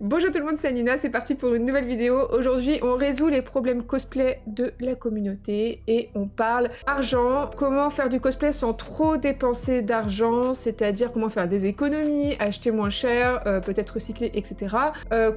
Bonjour tout le monde, c'est Nina, c'est parti pour une nouvelle vidéo. Aujourd'hui, on résout les problèmes cosplay de la communauté et on parle argent, comment faire du cosplay sans trop dépenser d'argent, c'est-à-dire comment faire des économies, acheter moins cher, peut-être recycler, etc.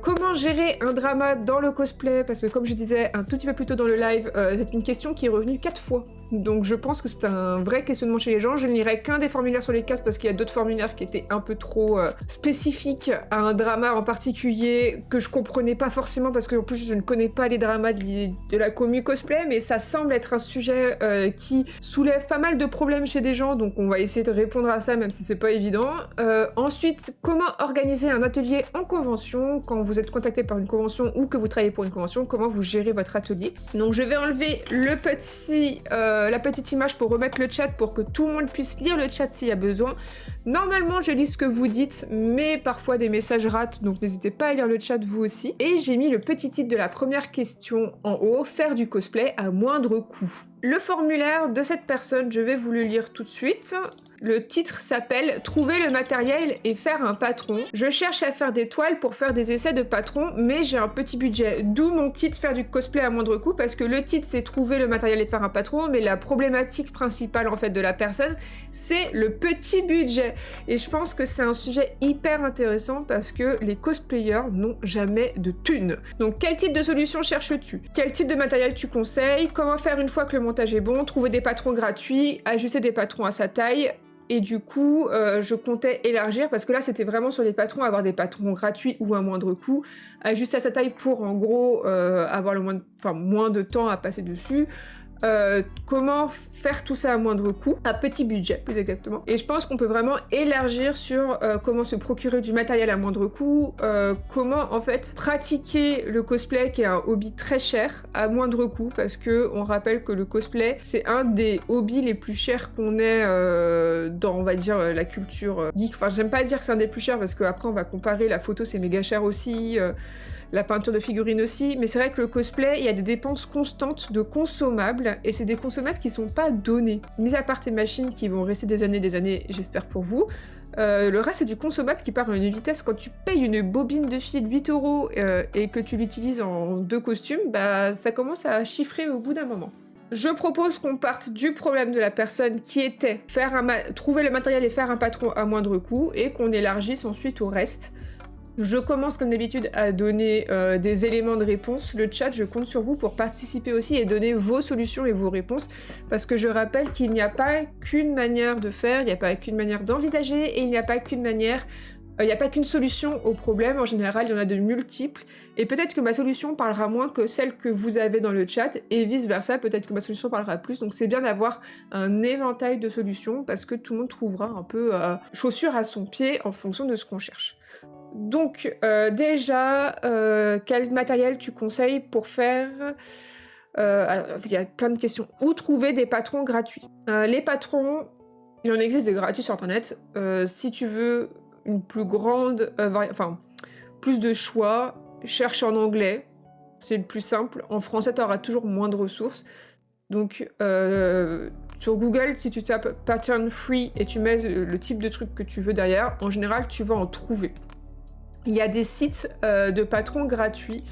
Comment gérer un drama dans le cosplay, parce que comme je disais un tout petit peu plus tôt dans le live, c'est une question qui est revenue 4 fois. Donc je pense que c'est un vrai questionnement chez les gens. Je ne lirai qu'un des formulaires sur les 4 parce qu'il y a d'autres formulaires qui étaient un peu trop spécifiques à un drama en particulier que je comprenais pas forcément parce que en plus je ne connais pas les dramas de la commu cosplay, mais ça semble être un sujet qui soulève pas mal de problèmes chez des gens, donc on va essayer de répondre à ça même si c'est pas évident. Ensuite, comment organiser un atelier en convention quand vous êtes contacté par une convention ou que vous travaillez pour une convention, comment vous gérez votre atelier. Donc je vais enlever la petite image pour remettre le chat pour que tout le monde puisse lire le chat s'il y a besoin. Normalement, je lis ce que vous dites, mais parfois des messages ratent, donc n'hésitez pas à lire le chat vous aussi. Et j'ai mis le petit titre de la première question en haut, faire du cosplay à moindre coût. Le formulaire de cette personne, je vais vous le lire tout de suite. Le titre s'appelle « Trouver le matériel et faire un patron. Je cherche à faire des toiles pour faire des essais de patron, mais j'ai un petit budget. » D'où mon titre « Faire du cosplay à moindre coût » parce que le titre c'est « Trouver le matériel et faire un patron », mais la problématique principale en fait de la personne, c'est le petit budget. Et je pense que c'est un sujet hyper intéressant parce que les cosplayers n'ont jamais de thunes. Donc quel type de solution cherches-tu? Quel type de matériel tu conseilles? Comment faire une fois que le montage est bon? Trouver des patrons gratuits? Ajuster des patrons à sa taille? Et du coup, je comptais élargir, parce que là, c'était vraiment sur les patrons, avoir des patrons gratuits ou à moindre coût, ajuster à sa taille pour, en gros, avoir moins de temps à passer dessus. Comment faire tout ça à moindre coût, à petit budget plus exactement. Et je pense qu'on peut vraiment élargir sur comment se procurer du matériel à moindre coût, comment en fait pratiquer le cosplay qui est un hobby très cher à moindre coût, parce que on rappelle que le cosplay c'est un des hobbies les plus chers qu'on ait dans on va dire la culture geek. Enfin j'aime pas dire que c'est un des plus chers parce qu'après on va comparer, la photo c'est méga cher aussi, la peinture de figurines aussi, mais c'est vrai que le cosplay, il y a des dépenses constantes de consommables, et c'est des consommables qui sont pas donnés. Mis à part tes machines qui vont rester des années, j'espère pour vous, le reste c'est du consommable qui part à une vitesse. Quand tu payes une bobine de fil 8 € et que tu l'utilises en 2 costumes, bah ça commence à chiffrer au bout d'un moment. Je propose qu'on parte du problème de la personne qui était trouver le matériel et faire un patron à moindre coût, et qu'on élargisse ensuite au reste. Je commence comme d'habitude à donner des éléments de réponse. Le chat, je compte sur vous pour participer aussi et donner vos solutions et vos réponses, parce que je rappelle qu'il n'y a pas qu'une manière de faire, il n'y a pas qu'une manière d'envisager, et il n'y a pas qu'une manière... Il n'y a pas qu'une solution au problème, en général il y en a de multiples, et peut-être que ma solution parlera moins que celle que vous avez dans le chat, et vice versa, peut-être que ma solution parlera plus, donc c'est bien d'avoir un éventail de solutions, parce que tout le monde trouvera un peu chaussure à son pied en fonction de ce qu'on cherche. Donc déjà, quel matériel tu conseilles pour faire... il y a plein de questions. Où trouver des patrons gratuits? Les patrons, il en existe des gratuits sur internet. Si tu veux une plus grande... plus de choix, cherche en anglais. C'est le plus simple. En français, tu auras toujours moins de ressources. Donc sur Google, si tu tapes pattern free et tu mets le type de truc que tu veux derrière, en général, tu vas en trouver. Il y a des sites de patrons gratuits.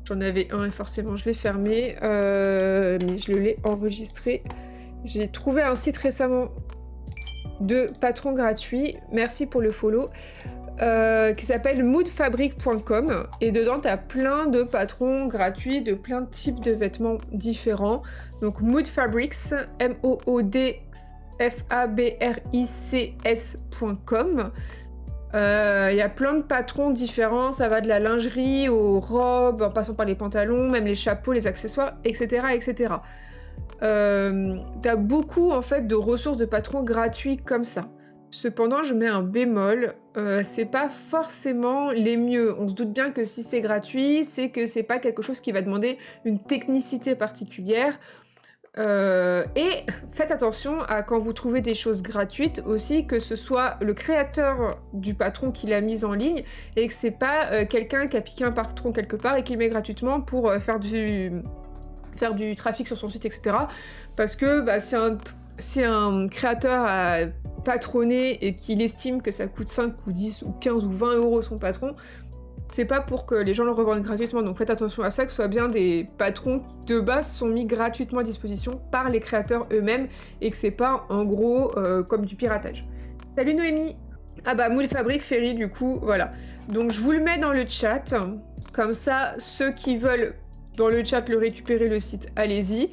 J'en avais un et forcément je l'ai fermé, mais je l'ai enregistré. J'ai trouvé un site récemment de patrons gratuits, merci pour le follow, qui s'appelle moodfabric.com, et dedans tu as plein de patrons gratuits de plein de types de vêtements différents. Donc Moodfabrics, moodfabrics.com. Il y a plein de patrons différents, ça va de la lingerie aux robes, en passant par les pantalons, même les chapeaux, les accessoires, etc. etc. T'as beaucoup en fait de ressources de patrons gratuits comme ça. Cependant, je mets un bémol, c'est pas forcément les mieux. On se doute bien que si c'est gratuit, c'est que c'est pas quelque chose qui va demander une technicité particulière. Et faites attention à quand vous trouvez des choses gratuites aussi, que ce soit le créateur du patron qui l'a mise en ligne et que c'est pas quelqu'un qui a piqué un patron quelque part et qui le met gratuitement pour faire du trafic sur son site, etc. Parce que bah, c'est un créateur à patronner et qu'il estime que ça coûte 5 ou 10 ou 15 ou 20 € son patron, c'est pas pour que les gens le revendent gratuitement, donc faites attention à ça, que ce soit bien des patrons qui de base sont mis gratuitement à disposition par les créateurs eux-mêmes et que c'est pas en gros comme du piratage. Salut Noémie! Ah bah Moule Fabrique Ferry du coup, voilà. Donc je vous le mets dans le chat, comme ça ceux qui veulent dans le chat le récupérer le site, allez-y.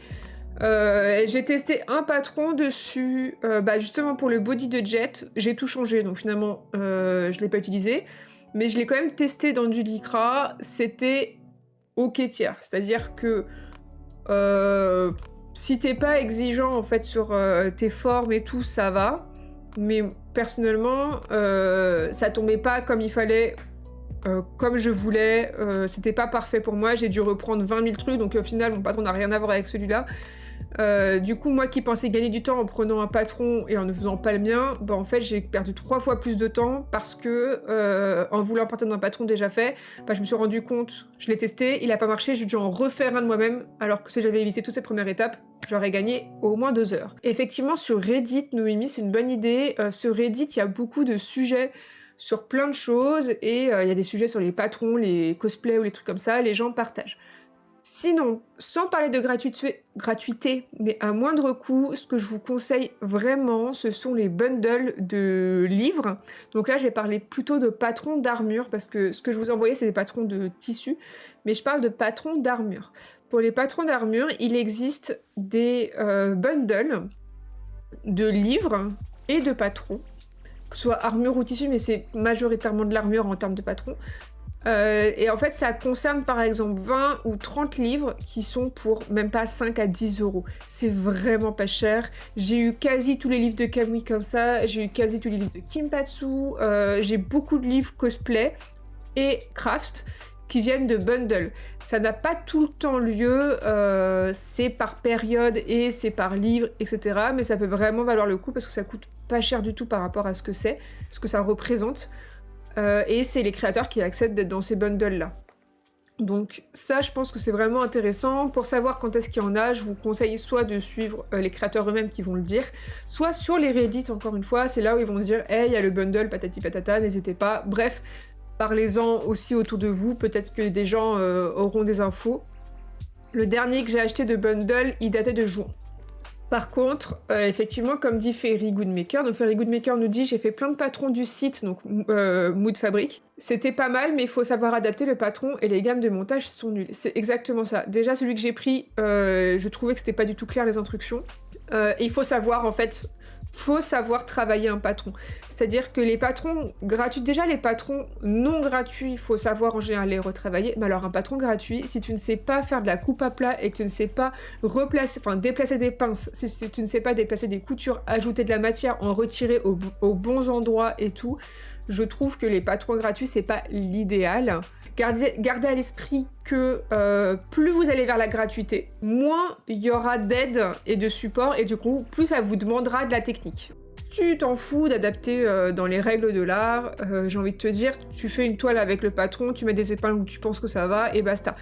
J'ai testé un patron dessus, justement pour le body de Jet, j'ai tout changé donc finalement je l'ai pas utilisé. Mais je l'ai quand même testé dans du lycra, c'était ok tiers. C'est-à-dire que si t'es pas exigeant en fait sur tes formes et tout, ça va. Mais personnellement, ça tombait pas comme il fallait, comme je voulais. C'était pas parfait pour moi, j'ai dû reprendre 20 000 trucs, donc au final mon patron n'a rien à voir avec celui-là. Du coup, moi qui pensais gagner du temps en prenant un patron et en ne faisant pas le mien, bah en fait j'ai perdu 3 fois plus de temps parce que en voulant partir d'un patron déjà fait, bah, je me suis rendu compte, je l'ai testé, il a pas marché, j'ai dû en refaire un de moi-même, alors que si j'avais évité toutes ces premières étapes, j'aurais gagné au moins 2 heures. Effectivement, sur Reddit, Noémie, c'est une bonne idée. Sur Reddit, il y a beaucoup de sujets sur plein de choses et il y a des sujets sur les patrons, les cosplays ou les trucs comme ça, les gens partagent. Sinon, sans parler de gratuité, mais à moindre coût, ce que je vous conseille vraiment, ce sont les bundles de livres. Donc là, je vais parler plutôt de patrons d'armure, parce que ce que je vous envoyais, c'est des patrons de tissu, mais je parle de patrons d'armure. Pour les patrons d'armure, il existe des bundles de livres et de patrons, que ce soit armure ou tissu, mais c'est majoritairement de l'armure en termes de patrons. Et en fait, ça concerne par exemple 20 ou 30 livres qui sont pour même pas 5 à 10 euros. C'est vraiment pas cher. J'ai eu quasi tous les livres de Kamui comme ça, j'ai eu quasi tous les livres de Kimpatsu, j'ai beaucoup de livres cosplay et craft qui viennent de bundles. Ça n'a pas tout le temps lieu, c'est par période et c'est par livre, etc. Mais ça peut vraiment valoir le coup parce que ça coûte pas cher du tout par rapport à ce que c'est, ce que ça représente. Et c'est les créateurs qui acceptent d'être dans ces bundles-là. Donc ça, je pense que c'est vraiment intéressant. Pour savoir quand est-ce qu'il y en a, je vous conseille soit de suivre les créateurs eux-mêmes qui vont le dire, soit sur les Reddit, encore une fois, c'est là où ils vont dire « Hey, il y a le bundle, patati patata, n'hésitez pas ». Bref, parlez-en aussi autour de vous, peut-être que des gens auront des infos. Le dernier que j'ai acheté de bundle, il datait de juin. Par contre, effectivement, comme dit Fairy Goodmaker, donc Fairy Goodmaker nous dit « J'ai fait plein de patrons du site, donc Mood Fabric. C'était pas mal, mais il faut savoir adapter le patron et les gammes de montage sont nulles. » C'est exactement ça. Déjà, celui que j'ai pris, je trouvais que c'était pas du tout clair les instructions. Et il faut savoir, en fait, travailler un patron. C'est-à-dire que les patrons gratuits, déjà les patrons non gratuits, il faut savoir en général les retravailler, mais alors un patron gratuit, si tu ne sais pas faire de la coupe à plat et que tu ne sais pas déplacer des pinces, si tu ne sais pas déplacer des coutures, ajouter de la matière, en retirer aux bons endroits et tout, je trouve que les patrons gratuits, c'est pas l'idéal. Gardez à l'esprit que plus vous allez vers la gratuité, moins il y aura d'aide et de support, et du coup, plus ça vous demandera de la technique. Si tu t'en fous d'adapter dans les règles de l'art, j'ai envie de te dire, tu fais une toile avec le patron, tu mets des épingles où tu penses que ça va, et basta.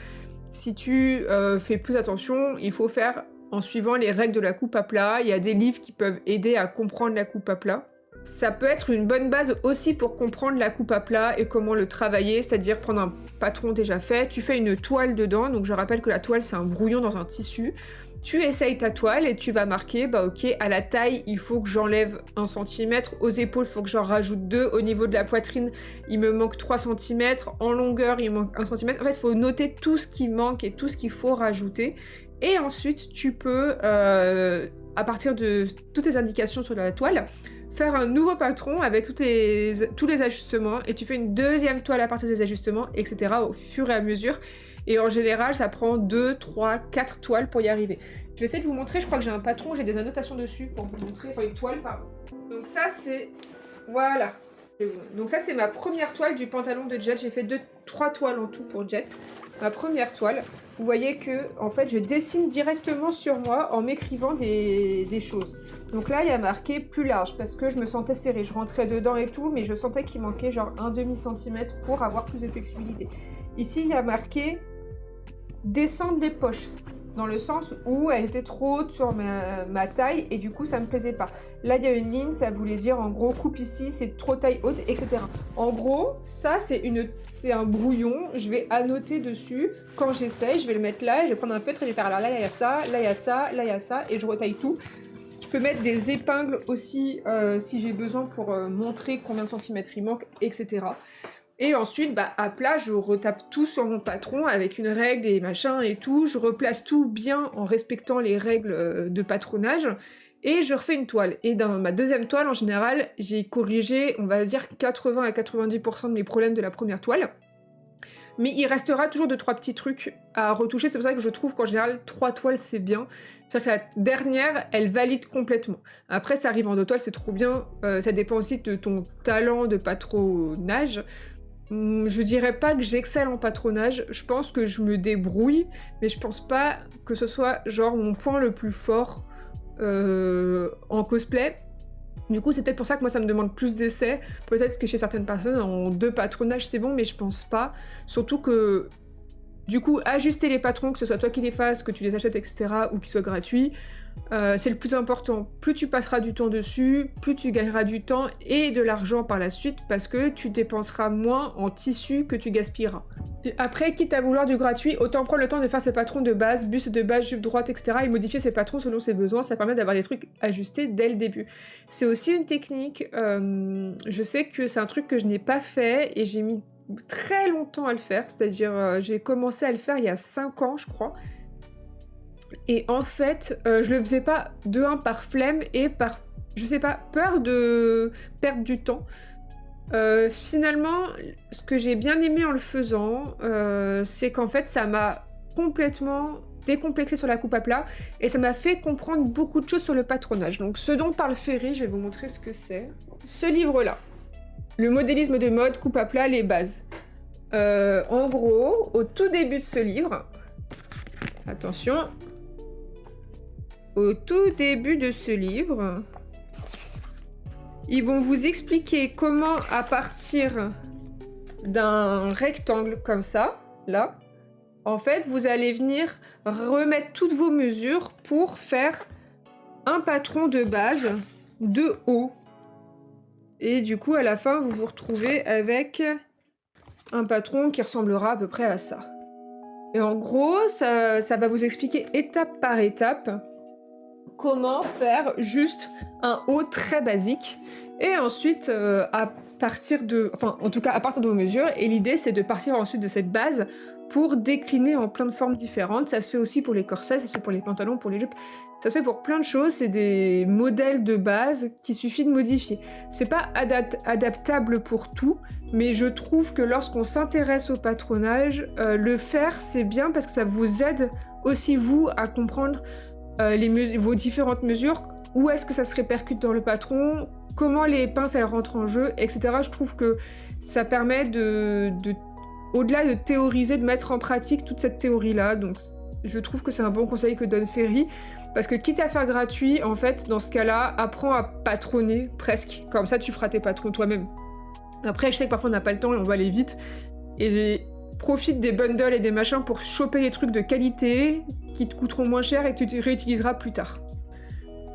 Si tu fais plus attention, il faut faire en suivant les règles de la coupe à plat. Il y a des livres qui peuvent aider à comprendre la coupe à plat. Ça peut être une bonne base aussi pour comprendre la coupe à plat et comment le travailler, c'est-à-dire prendre un patron déjà fait, tu fais une toile dedans, donc je rappelle que la toile c'est un brouillon dans un tissu, tu essayes ta toile et tu vas marquer, bah ok, à la taille il faut que j'enlève 1 cm, aux épaules il faut que j'en rajoute 2, au niveau de la poitrine il me manque 3 cm, en longueur il manque 1 cm, en fait il faut noter tout ce qui manque et tout ce qu'il faut rajouter, et ensuite tu peux, à partir de toutes les indications sur la toile, faire un nouveau patron avec tous les ajustements, et tu fais une deuxième toile à partir des ajustements, etc. au fur et à mesure. Et en général, ça prend 2, 3, 4 toiles pour y arriver. Je vais essayer de vous montrer, je crois que j'ai un patron, j'ai des annotations dessus pour vous montrer, enfin une toile, pardon. Donc ça c'est... Voilà. Donc ça c'est ma première toile du pantalon de Jet, j'ai fait 3 toiles en tout pour Jet. Ma première toile, vous voyez que en fait je dessine directement sur moi en m'écrivant des choses. Donc là il y a marqué plus large parce que je me sentais serrée, je rentrais dedans et tout, mais je sentais qu'il manquait genre 1,5 cm pour avoir plus de flexibilité. Ici il y a marqué descendre les poches. dans le sens où elle était trop haute sur ma taille et du coup ça me plaisait pas. Là il y a une ligne, ça voulait dire en gros coupe ici, c'est trop taille haute, etc. En gros, ça c'est un brouillon, je vais annoter dessus quand j'essaye, je vais le mettre là, et je vais prendre un feutre et je vais faire là il y a ça, là il y a ça, là il y a ça, et je retaille tout. Je peux mettre des épingles aussi si j'ai besoin pour montrer combien de centimètres il manque, etc. Et ensuite, à plat, je retape tout sur mon patron avec une règle et machin et tout. Je replace tout bien en respectant les règles de patronage. Et je refais une toile. Et dans ma deuxième toile, en général, j'ai corrigé, on va dire, 80 à 90% de mes problèmes de la première toile. Mais il restera toujours 2-3 petits trucs à retoucher. C'est pour ça que je trouve qu'en général, 3 toiles, c'est bien. C'est-à-dire que la dernière, elle valide complètement. Après, ça arrive en 2 toiles, c'est trop bien. Ça dépend aussi de ton talent de patronage. Je dirais pas que j'excelle en patronage, je pense que je me débrouille, mais je pense pas que ce soit genre mon point le plus fort en cosplay. Du coup, c'est peut-être pour ça que moi ça me demande plus d'essais. Peut-être que chez certaines personnes, en 2 patronages c'est bon, mais je pense pas. Surtout que, du coup, ajuster les patrons, que ce soit toi qui les fasses, que tu les achètes, etc., ou qu'ils soient gratuits, c'est le plus important. Plus tu passeras du temps dessus, plus tu gagneras du temps et de l'argent par la suite, parce que tu dépenseras moins en tissu que tu gaspilleras. Après, quitte à vouloir du gratuit, autant prendre le temps de faire ses patrons de base, buste de base, jupe droite, etc., et modifier ses patrons selon ses besoins. Ça permet d'avoir des trucs ajustés dès le début. C'est aussi une technique, je sais que c'est un truc que je n'ai pas fait, et j'ai mis très longtemps à le faire, c'est-à-dire j'ai commencé à le faire il y a 5 ans, je crois. Et en fait, je le faisais pas de 1 par flemme et par, je sais pas, peur de perdre du temps. Finalement, ce que j'ai bien aimé en le faisant, c'est qu'en fait, ça m'a complètement décomplexé sur la coupe à plat et ça m'a fait comprendre beaucoup de choses sur le patronage. Donc, ce dont parle Ferry, je vais vous montrer ce que c'est. Ce livre-là, le modélisme de mode, coupe à plat, les bases. En gros, au tout début de ce livre, attention. Au tout début de ce livre, ils vont vous expliquer comment, à partir d'un rectangle comme ça, là, en fait, vous allez venir remettre toutes vos mesures pour faire un patron de base de haut. Et du coup, à la fin, vous vous retrouvez avec un patron qui ressemblera à peu près à ça. Et en gros, ça va vous expliquer étape par étape comment faire juste un haut très basique. Et ensuite, à partir de vos mesures, et l'idée c'est de partir ensuite de cette base pour décliner en plein de formes différentes. Ça se fait aussi pour les corsets, ça se fait pour les pantalons, pour les jupes, ça se fait pour plein de choses, c'est des modèles de base qu'il suffit de modifier. C'est pas adaptable pour tout, mais je trouve que lorsqu'on s'intéresse au patronage, le faire c'est bien parce que ça vous aide aussi vous à comprendre vos différentes mesures, où est-ce que ça se répercute dans le patron, comment les pinces elles rentrent en jeu, etc. Je trouve que ça permet au-delà de théoriser, de mettre en pratique toute cette théorie-là. Donc je trouve que c'est un bon conseil que donne Ferry, parce que quitte à faire gratuit, en fait, dans ce cas-là, apprends à patronner presque. Comme ça, tu feras tes patrons toi-même. Après, je sais que parfois on n'a pas le temps et on va aller vite. Et profite des bundles et des machins pour choper les trucs de qualité qui te coûteront moins cher et que tu réutiliseras plus tard.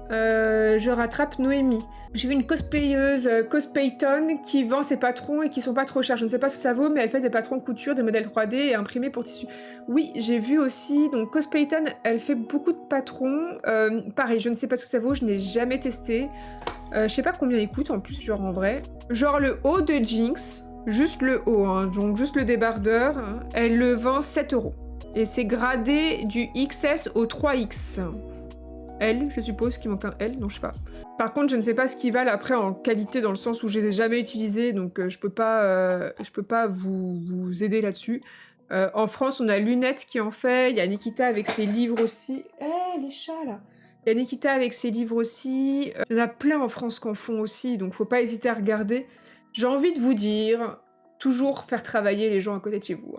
Je rattrape Noémie. J'ai vu une cosplayeuse, Cosplayton, qui vend ses patrons et qui sont pas trop chers. Je ne sais pas ce que ça vaut, mais elle fait des patrons couture, des modèles 3D et imprimés pour tissu. Oui, j'ai vu aussi, donc Cosplayton, elle fait beaucoup de patrons. Pareil, je ne sais pas ce que ça vaut, je n'ai jamais testé. Je sais pas combien il coûte en plus, genre en vrai. Genre le haut de Jinx, juste le haut, hein, donc juste le débardeur, hein, elle le vend 7 €. Et c'est gradé du XS au 3X. L, je suppose qu'il manque un L, non je sais pas. Par contre, je ne sais pas ce qu'ils valent après en qualité, dans le sens où je les ai jamais utilisés, donc je peux pas vous aider là-dessus. En France, on a Lunette qui en fait, il y a Nikita avec ses livres aussi. Les chats là. Il y a Nikita avec ses livres aussi. Il y en a plein en France qui en font aussi, donc faut pas hésiter à regarder. J'ai envie de vous dire, toujours faire travailler les gens à côté de chez vous.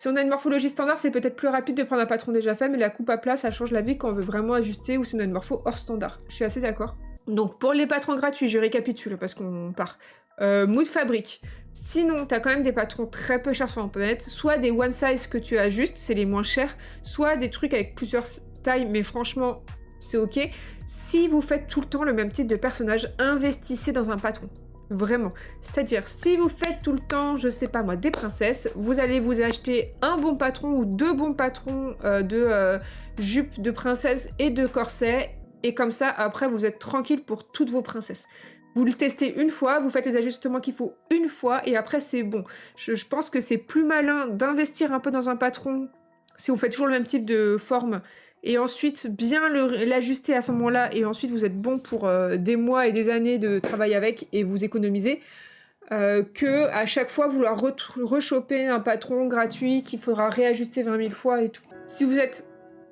Si on a une morphologie standard, c'est peut-être plus rapide de prendre un patron déjà fait, mais la coupe à plat, ça change la vie quand on veut vraiment ajuster ou si on a une morpho hors standard. Je suis assez d'accord. Donc pour les patrons gratuits, je récapitule parce qu'on part. Mood Fabric. Sinon, t'as quand même des patrons très peu chers sur internet, soit des one size que tu ajustes, c'est les moins chers, soit des trucs avec plusieurs tailles, mais franchement, c'est ok. Si vous faites tout le temps le même type de personnage, investissez dans un patron. Vraiment. C'est-à-dire, si vous faites tout le temps, je sais pas moi, des princesses, vous allez vous acheter un bon patron ou 2 bons patrons de jupes de princesse et de corsets, et comme ça, après, vous êtes tranquille pour toutes vos princesses. Vous le testez une fois, vous faites les ajustements qu'il faut une fois, et après, c'est bon. Je pense que c'est plus malin d'investir un peu dans un patron, si vous faites toujours le même type de forme, et ensuite bien l'ajuster à ce moment-là, et ensuite vous êtes bon pour des mois et des années de travail avec, et vous économisez, que à chaque fois vouloir rechoper un patron gratuit qu'il faudra réajuster 20 000 fois et tout. Si vous êtes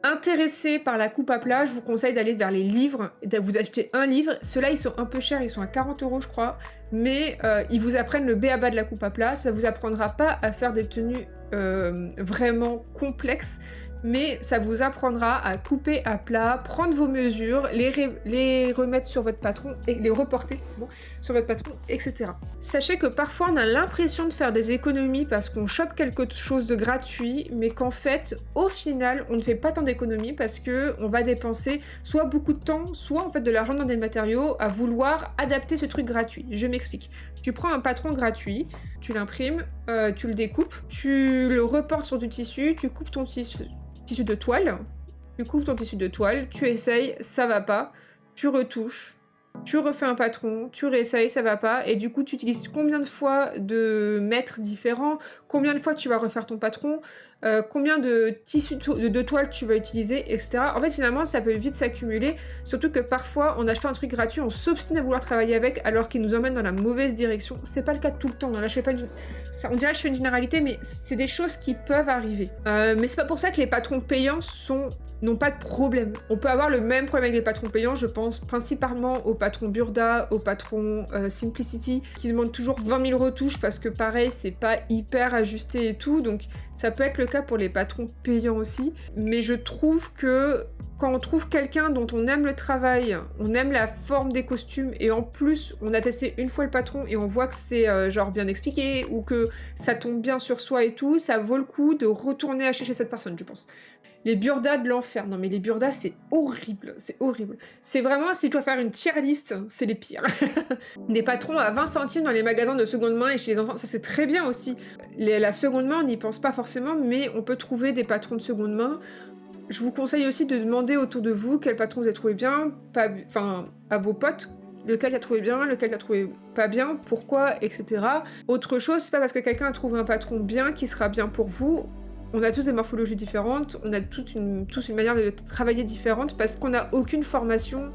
intéressé par la coupe à plat, je vous conseille d'aller vers les livres, et de vous acheter un livre. Ceux-là, ils sont un peu chers, ils sont à 40 € je crois, mais ils vous apprennent le b.a-ba de la coupe à plat. Ça vous apprendra pas à faire des tenues vraiment complexes, mais ça vous apprendra à couper à plat, prendre vos mesures, les remettre sur votre patron, et les reporter, c'est bon, sur votre patron, etc. Sachez que parfois on a l'impression de faire des économies parce qu'on chope quelque chose de gratuit, mais qu'en fait, au final, on ne fait pas tant d'économies parce que on va dépenser soit beaucoup de temps, soit en fait de l'argent dans des matériaux à vouloir adapter ce truc gratuit. Je m'explique. Tu prends un patron gratuit, tu l'imprimes, tu le découpes, tu le reportes sur du tissu, tu coupes ton tissu de toile, tu coupes ton tissu de toile, tu essayes, ça va pas, tu retouches, tu refais un patron, tu réessayes, ça va pas, et du coup tu utilises combien de fois de mètres différents, combien de fois tu vas refaire ton patron, combien de tissus de toile tu vas utiliser, etc. En fait finalement ça peut vite s'accumuler, surtout que parfois en achetant un truc gratuit on s'obstine à vouloir travailler avec alors qu'il nous emmène dans la mauvaise direction. C'est pas le cas tout le temps, là, je fais pas on dirait que je fais une généralité, mais c'est des choses qui peuvent arriver. Mais c'est pas pour ça que les patrons payants n'ont pas de problème. On peut avoir le même problème avec les patrons payants, je pense principalement aux patrons Burda, aux patrons Simplicity, qui demandent toujours 20 000 retouches parce que pareil, c'est pas hyper ajusté et tout, donc ça peut être le cas pour les patrons payants aussi. Mais je trouve que quand on trouve quelqu'un dont on aime le travail, on aime la forme des costumes, et en plus on a testé une fois le patron et on voit que c'est genre bien expliqué, ou que ça tombe bien sur soi et tout, ça vaut le coup de retourner acheter chez cette personne, je pense. Les burdas de l'enfer. Non mais les burdas, c'est horrible, c'est horrible. C'est vraiment, si je dois faire une tier list, c'est les pires. Des patrons à 20 centimes dans les magasins de seconde main et chez les enfants, ça c'est très bien aussi. La seconde main, on n'y pense pas forcément, mais on peut trouver des patrons de seconde main. Je vous conseille aussi de demander autour de vous quel patron vous avez trouvé bien, enfin à vos potes, lequel t'as trouvé bien, lequel t'as trouvé pas bien, pourquoi, etc. Autre chose, c'est pas parce que quelqu'un a trouvé un patron bien qui sera bien pour vous. On a tous des morphologies différentes, on a tous une manière de travailler différente parce qu'on n'a aucune formation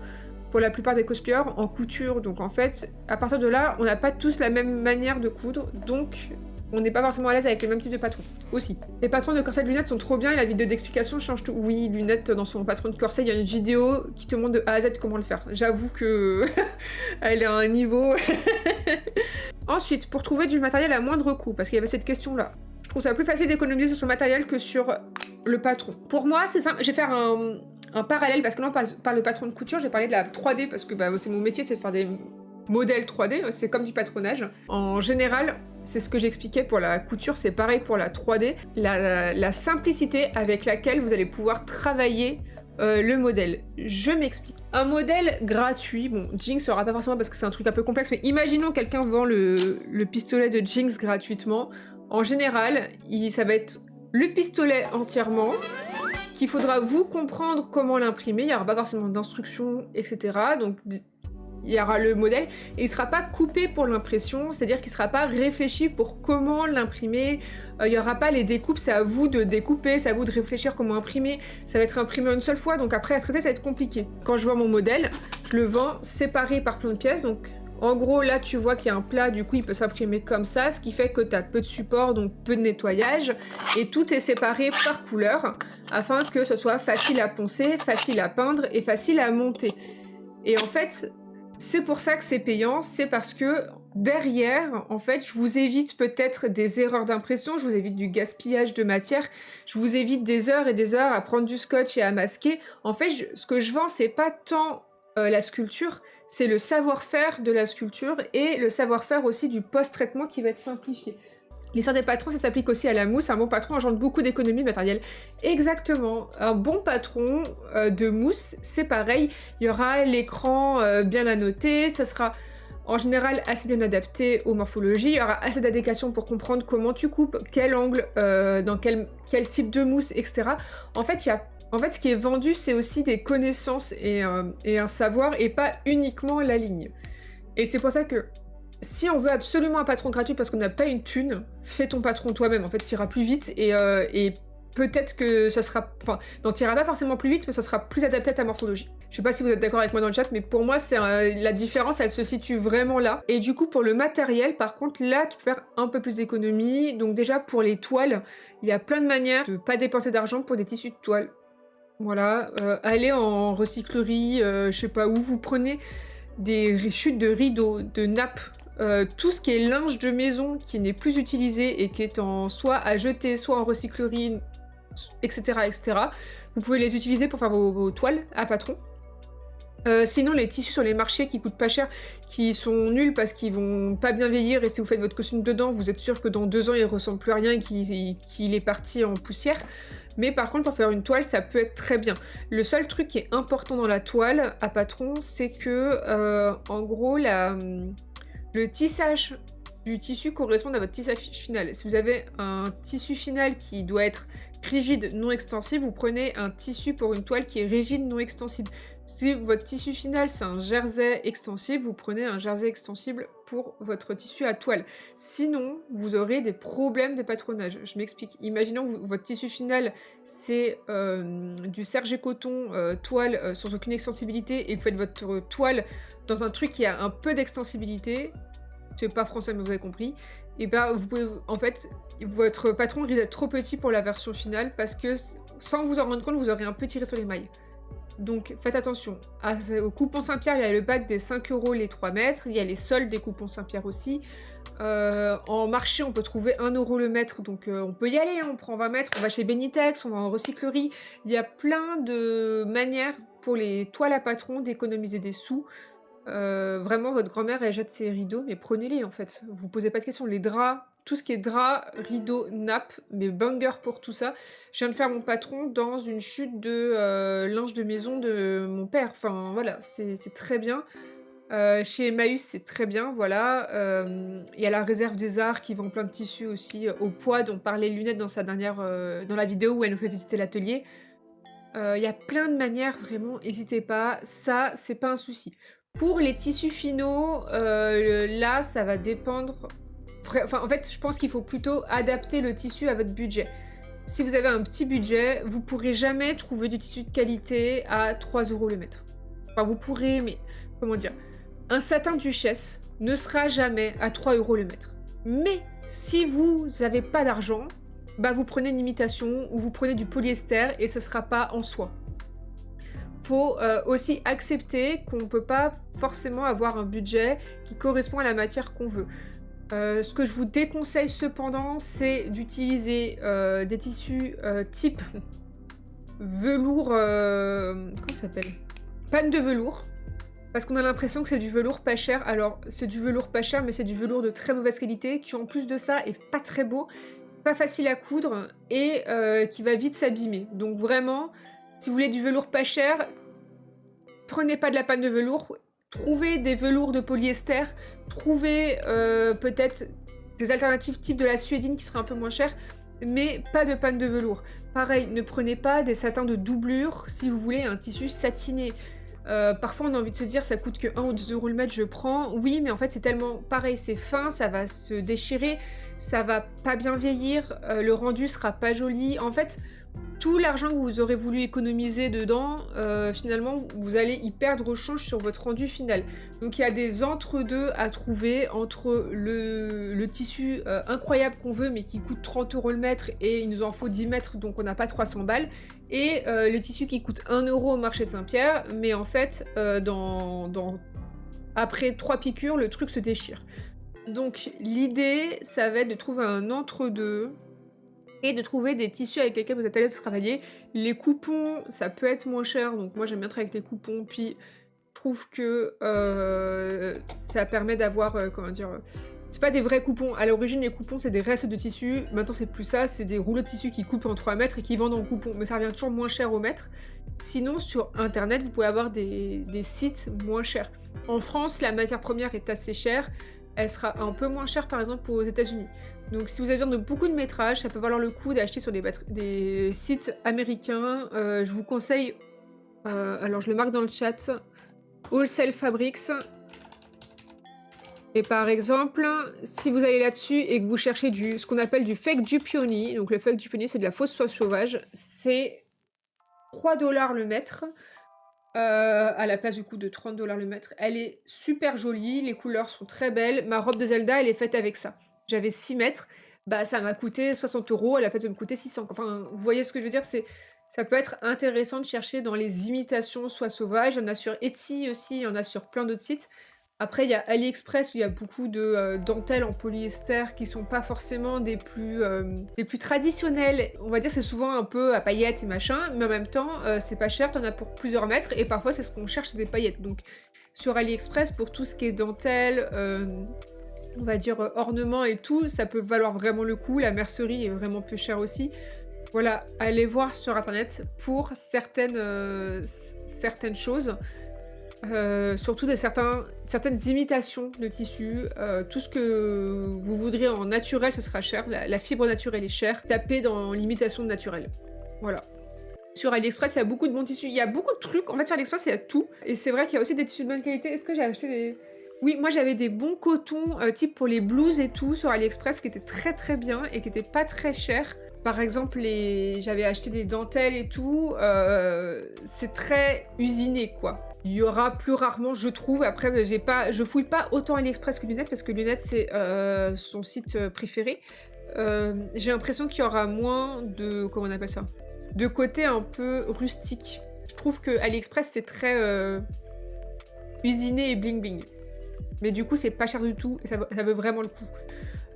pour la plupart des cosplayers en couture. Donc en fait, à partir de là, on n'a pas tous la même manière de coudre, donc on n'est pas forcément à l'aise avec le même type de patron aussi. Les patrons de corset de lunettes sont trop bien et la vidéo d'explication change tout. Oui, lunettes dans son patron de corset, il y a une vidéo qui te montre de A à Z comment le faire. J'avoue que elle est à un niveau. Ensuite, pour trouver du matériel à moindre coût, parce qu'il y avait cette question-là. Je trouve ça plus facile d'économiser sur son matériel que sur le patron. Pour moi, c'est simple, je vais faire un parallèle, parce que là on parle de patron de couture, j'ai parlé de la 3D, parce que c'est mon métier, c'est de faire des modèles 3D, c'est comme du patronage. En général, c'est ce que j'expliquais pour la couture, c'est pareil pour la 3D, la simplicité avec laquelle vous allez pouvoir travailler le modèle. Je m'explique. Un modèle gratuit, bon, Jinx aura pas forcément parce que c'est un truc un peu complexe, mais imaginons quelqu'un vend le pistolet de Jinx gratuitement. En général, ça va être le pistolet entièrement, qu'il faudra vous comprendre comment l'imprimer, il n'y aura pas forcément d'instructions, etc. Donc il y aura le modèle, et il sera pas coupé pour l'impression, c'est-à-dire qu'il sera pas réfléchi pour comment l'imprimer, il y aura pas les découpes, c'est à vous de découper, c'est à vous de réfléchir comment imprimer, ça va être imprimé une seule fois, donc après à traiter ça va être compliqué. Quand je vends mon modèle, je le vends séparé par plein de pièces, donc en gros, là, tu vois qu'il y a un plat, du coup, il peut s'imprimer comme ça, ce qui fait que tu as peu de support, donc peu de nettoyage, et tout est séparé par couleur, afin que ce soit facile à poncer, facile à peindre et facile à monter. Et en fait, c'est pour ça que c'est payant, c'est parce que derrière, en fait, je vous évite peut-être des erreurs d'impression, je vous évite du gaspillage de matière, je vous évite des heures et des heures à prendre du scotch et à masquer. En fait, ce que je vends, c'est pas tant la sculpture, c'est le savoir-faire de la sculpture et le savoir-faire aussi du post-traitement qui va être simplifié. L'histoire des patrons, ça s'applique aussi à la mousse. Un bon patron engendre beaucoup d'économies matérielles. Exactement. Un bon patron de mousse, c'est pareil. Il y aura l'écran bien annoté. Ça sera en général assez bien adapté aux morphologies. Il y aura assez d'adéquation pour comprendre comment tu coupes, quel angle, dans quel type de mousse, etc. En fait, ce qui est vendu, c'est aussi des connaissances et un savoir, et pas uniquement la ligne. Et c'est pour ça que si on veut absolument un patron gratuit parce qu'on n'a pas une thune, fais ton patron toi-même, en fait, t'iras plus vite et peut-être que ça sera... Enfin, non, t'iras pas forcément plus vite, mais ça sera plus adapté à ta morphologie. Je sais pas si vous êtes d'accord avec moi dans le chat, mais pour moi, la différence, elle se situe vraiment là. Et du coup, pour le matériel, par contre, là, tu peux faire un peu plus d'économie. Donc déjà, pour les toiles, il y a plein de manières de pas dépenser d'argent pour des tissus de toile. Voilà, allez en recyclerie, je sais pas où, vous prenez des chutes de rideaux, de nappes, tout ce qui est linge de maison qui n'est plus utilisé et qui est soit à jeter, soit en recyclerie, etc., etc. Vous pouvez les utiliser pour faire vos toiles à patron. Sinon, les tissus sur les marchés qui coûtent pas cher, qui sont nuls parce qu'ils vont pas bien vieillir, et si vous faites votre costume dedans, vous êtes sûr que dans 2 ans, il ressemble plus à rien et qu'il est parti en poussière. Mais par contre, pour faire une toile, ça peut être très bien. Le seul truc qui est important dans la toile à patron, c'est que, en gros, le tissage du tissu correspond à votre tissage final. Si vous avez un tissu final qui doit être rigide, non extensible, vous prenez un tissu pour une toile qui est rigide, non extensible. Si votre tissu final c'est un jersey extensible, vous prenez un jersey extensible pour votre tissu à toile. Sinon, vous aurez des problèmes de patronage. Je m'explique. Imaginons que votre tissu final c'est du serge coton toile sans aucune extensibilité, et que vous faites votre toile dans un truc qui a un peu d'extensibilité. C'est pas français mais vous avez compris. Et ben vous pouvez, en fait, votre patron risque d'être trop petit pour la version finale parce que sans vous en rendre compte, vous aurez un peu tiré sur les mailles. Donc faites attention. Au coupon Saint-Pierre, il y a le bac des 5 € les 3 mètres, il y a les soldes des coupons Saint-Pierre aussi. En marché, on peut trouver 1 € le mètre, donc on peut y aller, hein, on prend 20 mètres, on va chez Benitex, on va en recyclerie. Il y a plein de manières pour les toiles à patron d'économiser des sous. Vraiment, votre grand-mère, elle jette ses rideaux, mais prenez-les en fait. Vous posez pas de questions. Les draps, tout ce qui est draps, rideaux, nappes, mais banger pour tout ça. Je viens de faire mon patron dans une chute de linge de maison de mon père. Enfin, voilà, c'est très bien. Chez Emmaüs, c'est très bien, voilà. Il y a la réserve des arts qui vend plein de tissus aussi au poids, dont parlait Lunette dans dans la vidéo où elle nous fait visiter l'atelier. Il y a plein de manières, vraiment, n'hésitez pas. Ça, c'est pas un souci. Pour les tissus finaux, là, ça va dépendre... Enfin, en fait, je pense qu'il faut plutôt adapter le tissu à votre budget. Si vous avez un petit budget, vous pourrez jamais trouver du tissu de qualité à 3 € le mètre. Enfin, vous pourrez, mais... Comment dire ? Un satin Duchesse ne sera jamais à 3 € le mètre. Mais, si vous n'avez pas d'argent, bah vous prenez une imitation ou vous prenez du polyester et ce sera pas en soie. Faut aussi accepter qu'on peut pas forcément avoir un budget qui correspond à la matière qu'on veut. Ce que je vous déconseille cependant, c'est d'utiliser des tissus type velours... comment ça s'appelle ? Panne de velours. Parce qu'on a l'impression que c'est du velours pas cher. Alors, c'est du velours pas cher, mais c'est du velours de très mauvaise qualité, qui en plus de ça est pas très beau, pas facile à coudre, et qui va vite s'abîmer. Donc vraiment, si vous voulez du velours pas cher, prenez pas de la panne de velours, trouvez des velours de polyester, trouvez peut-être des alternatives type de la suédine qui seraient un peu moins chères, mais pas de panne de velours. Pareil, ne prenez pas des satins de doublure si vous voulez un tissu satiné. Parfois on a envie de se dire ça coûte que 1 ou 2 € le mètre, je prends. Oui, mais en fait c'est tellement pareil, c'est fin, ça va se déchirer, ça va pas bien vieillir, le rendu sera pas joli. En fait, tout l'argent que vous aurez voulu économiser dedans, finalement vous allez y perdre au change sur votre rendu final. Donc il y a des entre-deux à trouver entre le tissu incroyable qu'on veut mais qui coûte 30 € le mètre et il nous en faut 10 mètres donc on n'a pas 300 balles, et le tissu qui coûte 1 € au marché Saint-Pierre, mais en fait après 3 piqûres le truc se déchire. Donc l'idée ça va être de trouver un entre-deux et de trouver des tissus avec lesquels vous êtes à l'aise de travailler. Les coupons, ça peut être moins cher, donc moi j'aime bien travailler avec des coupons, puis Je trouve que ça permet d'avoir, comment dire, c'est pas des vrais coupons. À l'origine, les coupons, c'est des restes de tissu. Maintenant, c'est plus ça, c'est des rouleaux de tissu qui coupent en 3 mètres et qui vendent en coupons. Mais ça revient toujours moins cher au mètre. Sinon, sur Internet, vous pouvez avoir des sites moins chers. En France, la matière première est assez chère. Elle sera un peu moins chère, par exemple, aux États-Unis. Donc, si vous avez besoin de beaucoup de métrage, ça peut valoir le coup d'acheter sur des sites américains. Je vous conseille, alors je le marque dans le chat, Wholesale Fabrics. Et par exemple, si vous allez là-dessus et que vous cherchez ce qu'on appelle du fake dupioni, donc le fake dupioni, c'est de la fausse soie sauvage, c'est 3 $ le mètre. À la place du coup de 30 $ le mètre. Elle est super jolie, les couleurs sont très belles. Ma robe de Zelda, elle est faite avec ça. J'avais 6 mètres, bah ça m'a coûté 60 € à la place de me coûter 600. Enfin, vous voyez ce que je veux dire, ça peut être intéressant de chercher dans les imitations soie sauvage. Il y en a sur Etsy aussi, il y en a sur plein d'autres sites. Après, il y a AliExpress où il y a beaucoup de dentelles en polyester qui sont pas forcément des plus traditionnelles. On va dire c'est souvent un peu à paillettes et machin, mais en même temps, c'est pas cher, t'en as pour plusieurs mètres, et parfois c'est ce qu'on cherche, c'est des paillettes. Donc sur AliExpress, pour tout ce qui est dentelle, on va dire ornements et tout, ça peut valoir vraiment le coup. La mercerie est vraiment peu chère aussi. Voilà, allez voir sur Internet pour certaines choses. Surtout certaines imitations de tissu, tout ce que vous voudriez en naturel, ce sera cher, la fibre naturelle est chère, tapez dans l'imitation de naturel. Voilà. Sur AliExpress, il y a beaucoup de bons tissus, il y a beaucoup de trucs, en fait sur AliExpress il y a tout, et c'est vrai qu'il y a aussi des tissus de bonne qualité. Est-ce que j'ai acheté des... Oui, moi j'avais des bons cotons, type pour les blouses et tout, sur AliExpress, qui étaient très très bien, et qui étaient pas très chers. Par exemple, j'avais acheté des dentelles et tout, c'est très usiné quoi. Il y aura plus rarement, je trouve, après je fouille pas autant AliExpress que Lunette, parce que Lunette c'est son site préféré. J'ai l'impression qu'il y aura moins de, comment on appelle ça, de côté un peu rustique. Je trouve que AliExpress c'est très usiné et bling bling. Mais du coup c'est pas cher du tout, et ça vaut vraiment le coup.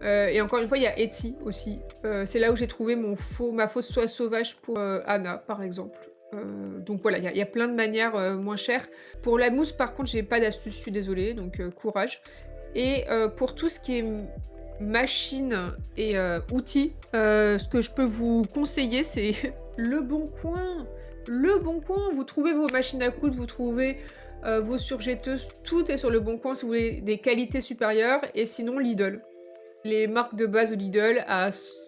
Et encore une fois, il y a Etsy aussi. C'est là où j'ai trouvé ma fausse soie sauvage pour Anna, par exemple. Donc voilà, il y a plein de manières moins chères. Pour la mousse, par contre, j'ai pas d'astuce, je suis désolée, donc courage. Et pour tout ce qui est machine et outils, ce que je peux vous conseiller, c'est Le Bon Coin. Le Bon Coin, vous trouvez vos machines à coudre, vous trouvez vos surjetteuses, tout est sur Le Bon Coin si vous voulez des qualités supérieures, et sinon Lidl. Les marques de base de Lidl,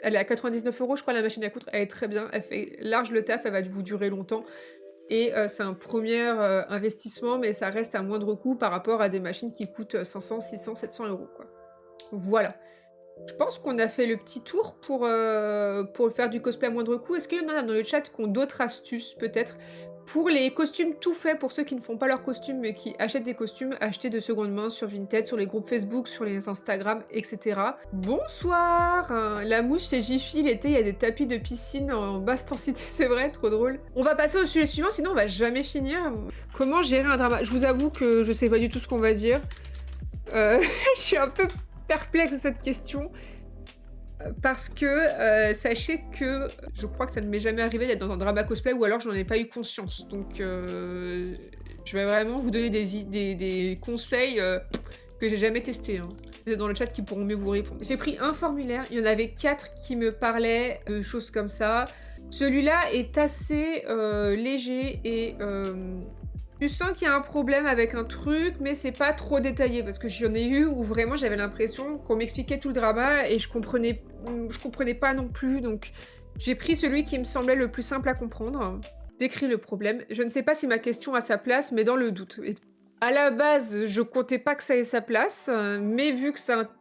elle est à 99 €, je crois, la machine à coudre, elle est très bien, elle fait large le taf, elle va vous durer longtemps. Et c'est un premier investissement, mais ça reste à moindre coût par rapport à des machines qui coûtent 500, 600, 700 € quoi. Voilà. Je pense qu'on a fait le petit tour pour faire du cosplay à moindre coût. Est-ce qu'il y en a dans le chat qui ont d'autres astuces, peut-être? Pour les costumes tout faits, pour ceux qui ne font pas leurs costumes mais qui achètent des costumes, acheter de seconde main sur Vinted, sur les groupes Facebook, sur les Instagram, etc. Bonsoir. La mouche c'est Jiffy, l'été il y a des tapis de piscine en basse densité, c'est vrai, trop drôle. On va passer au sujet suivant, sinon on va jamais finir. Comment gérer un drama? Je vous avoue que je sais pas du tout ce qu'on va dire. Je suis un peu perplexe de cette question. Parce que sachez que je crois que ça ne m'est jamais arrivé d'être dans un drama cosplay, ou alors j'en ai pas eu conscience. Donc je vais vraiment vous donner des conseils que j'ai jamais testés. Hein. Vous êtes dans le chat qui pourront mieux vous répondre. J'ai pris un formulaire, il y en avait 4 qui me parlaient de choses comme ça. Celui-là est assez léger et... tu sens qu'il y a un problème avec un truc, mais c'est pas trop détaillé, parce que j'en ai eu où vraiment j'avais l'impression qu'on m'expliquait tout le drama et je comprenais pas non plus, donc j'ai pris celui qui me semblait le plus simple à comprendre. Décrit le problème. Je ne sais pas si ma question a sa place, mais dans le doute. Et à la base, je comptais pas que ça ait sa place, mais vu que ça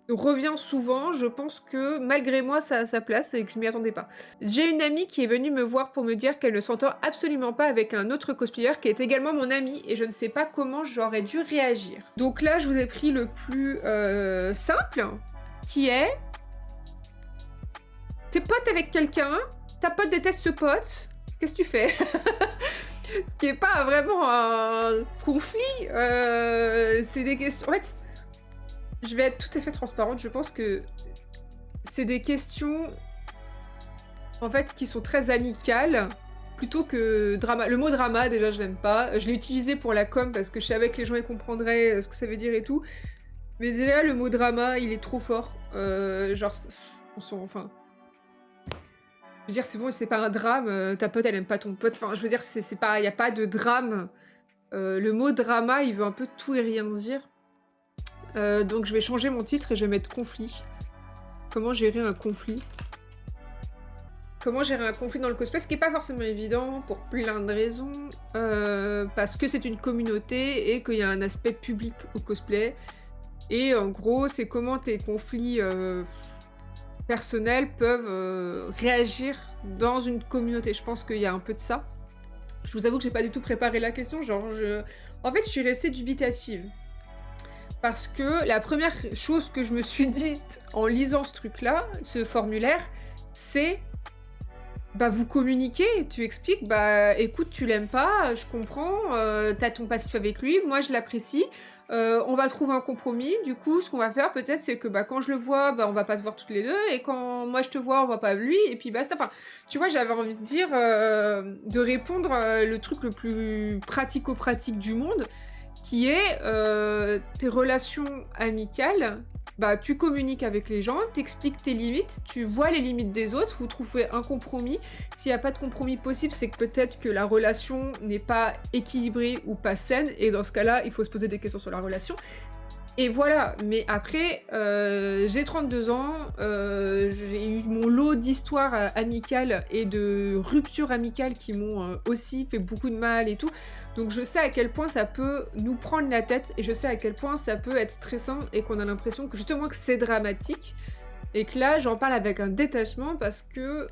revient souvent, je pense que malgré moi ça a sa place et que je m'y attendais pas. J'ai une amie qui est venue me voir pour me dire qu'elle ne s'entend absolument pas avec un autre cosplayer qui est également mon ami, et je ne sais pas comment j'aurais dû réagir. Donc là je vous ai pris le plus simple, qui est... T'es pote avec quelqu'un, ta pote déteste ce pote, qu'est-ce que tu fais? Ce qui est pas vraiment un conflit, c'est des questions... En fait, je vais être tout à fait transparente, je pense que c'est des questions, en fait, qui sont très amicales, plutôt que drama. Le mot drama, déjà, je l'aime pas. Je l'ai utilisé pour la com parce que je savais que les gens ils comprendraient ce que ça veut dire et tout. Mais déjà, le mot drama, il est trop fort. Genre, enfin... Je veux dire, c'est bon, c'est pas un drame. Ta pote, elle aime pas ton pote. Enfin, je veux dire, c'est pas... Y a pas de drame. Le mot drama, il veut un peu tout et rien dire. Donc, je vais changer mon titre et je vais mettre conflit. Comment gérer un conflit? Comment gérer un conflit dans le cosplay, ce qui n'est pas forcément évident pour plein de raisons, parce que c'est une communauté et qu'il y a un aspect public au cosplay. Et en gros, c'est comment tes conflits personnels peuvent réagir dans une communauté. Je pense qu'il y a un peu de ça. Je vous avoue que j'ai pas du tout préparé la question, genre En fait, je suis restée dubitative. Parce que la première chose que je me suis dite en lisant ce truc-là, ce formulaire, c'est... Bah vous communiquez, tu expliques, bah écoute tu l'aimes pas, je comprends, t'as ton passif avec lui, moi je l'apprécie, on va trouver un compromis, du coup ce qu'on va faire peut-être c'est que bah quand je le vois, bah on va pas se voir toutes les deux, et quand moi je te vois on va pas lui, et puis basta, enfin tu vois j'avais envie de dire, de répondre le truc le plus pratico-pratique du monde, qui est tes relations amicales. Bah, tu communiques avec les gens, t'expliques tes limites, tu vois les limites des autres, vous trouvez un compromis. S'il n'y a pas de compromis possible, c'est que peut-être que la relation n'est pas équilibrée ou pas saine, et dans ce cas-là, il faut se poser des questions sur la relation. Et voilà, mais après, j'ai 32 ans, j'ai eu mon lot d'histoires amicales et de ruptures amicales qui m'ont aussi fait beaucoup de mal et tout. Donc je sais à quel point ça peut nous prendre la tête et je sais à quel point ça peut être stressant et qu'on a l'impression que justement que c'est dramatique. Et que là, j'en parle avec un détachement parce que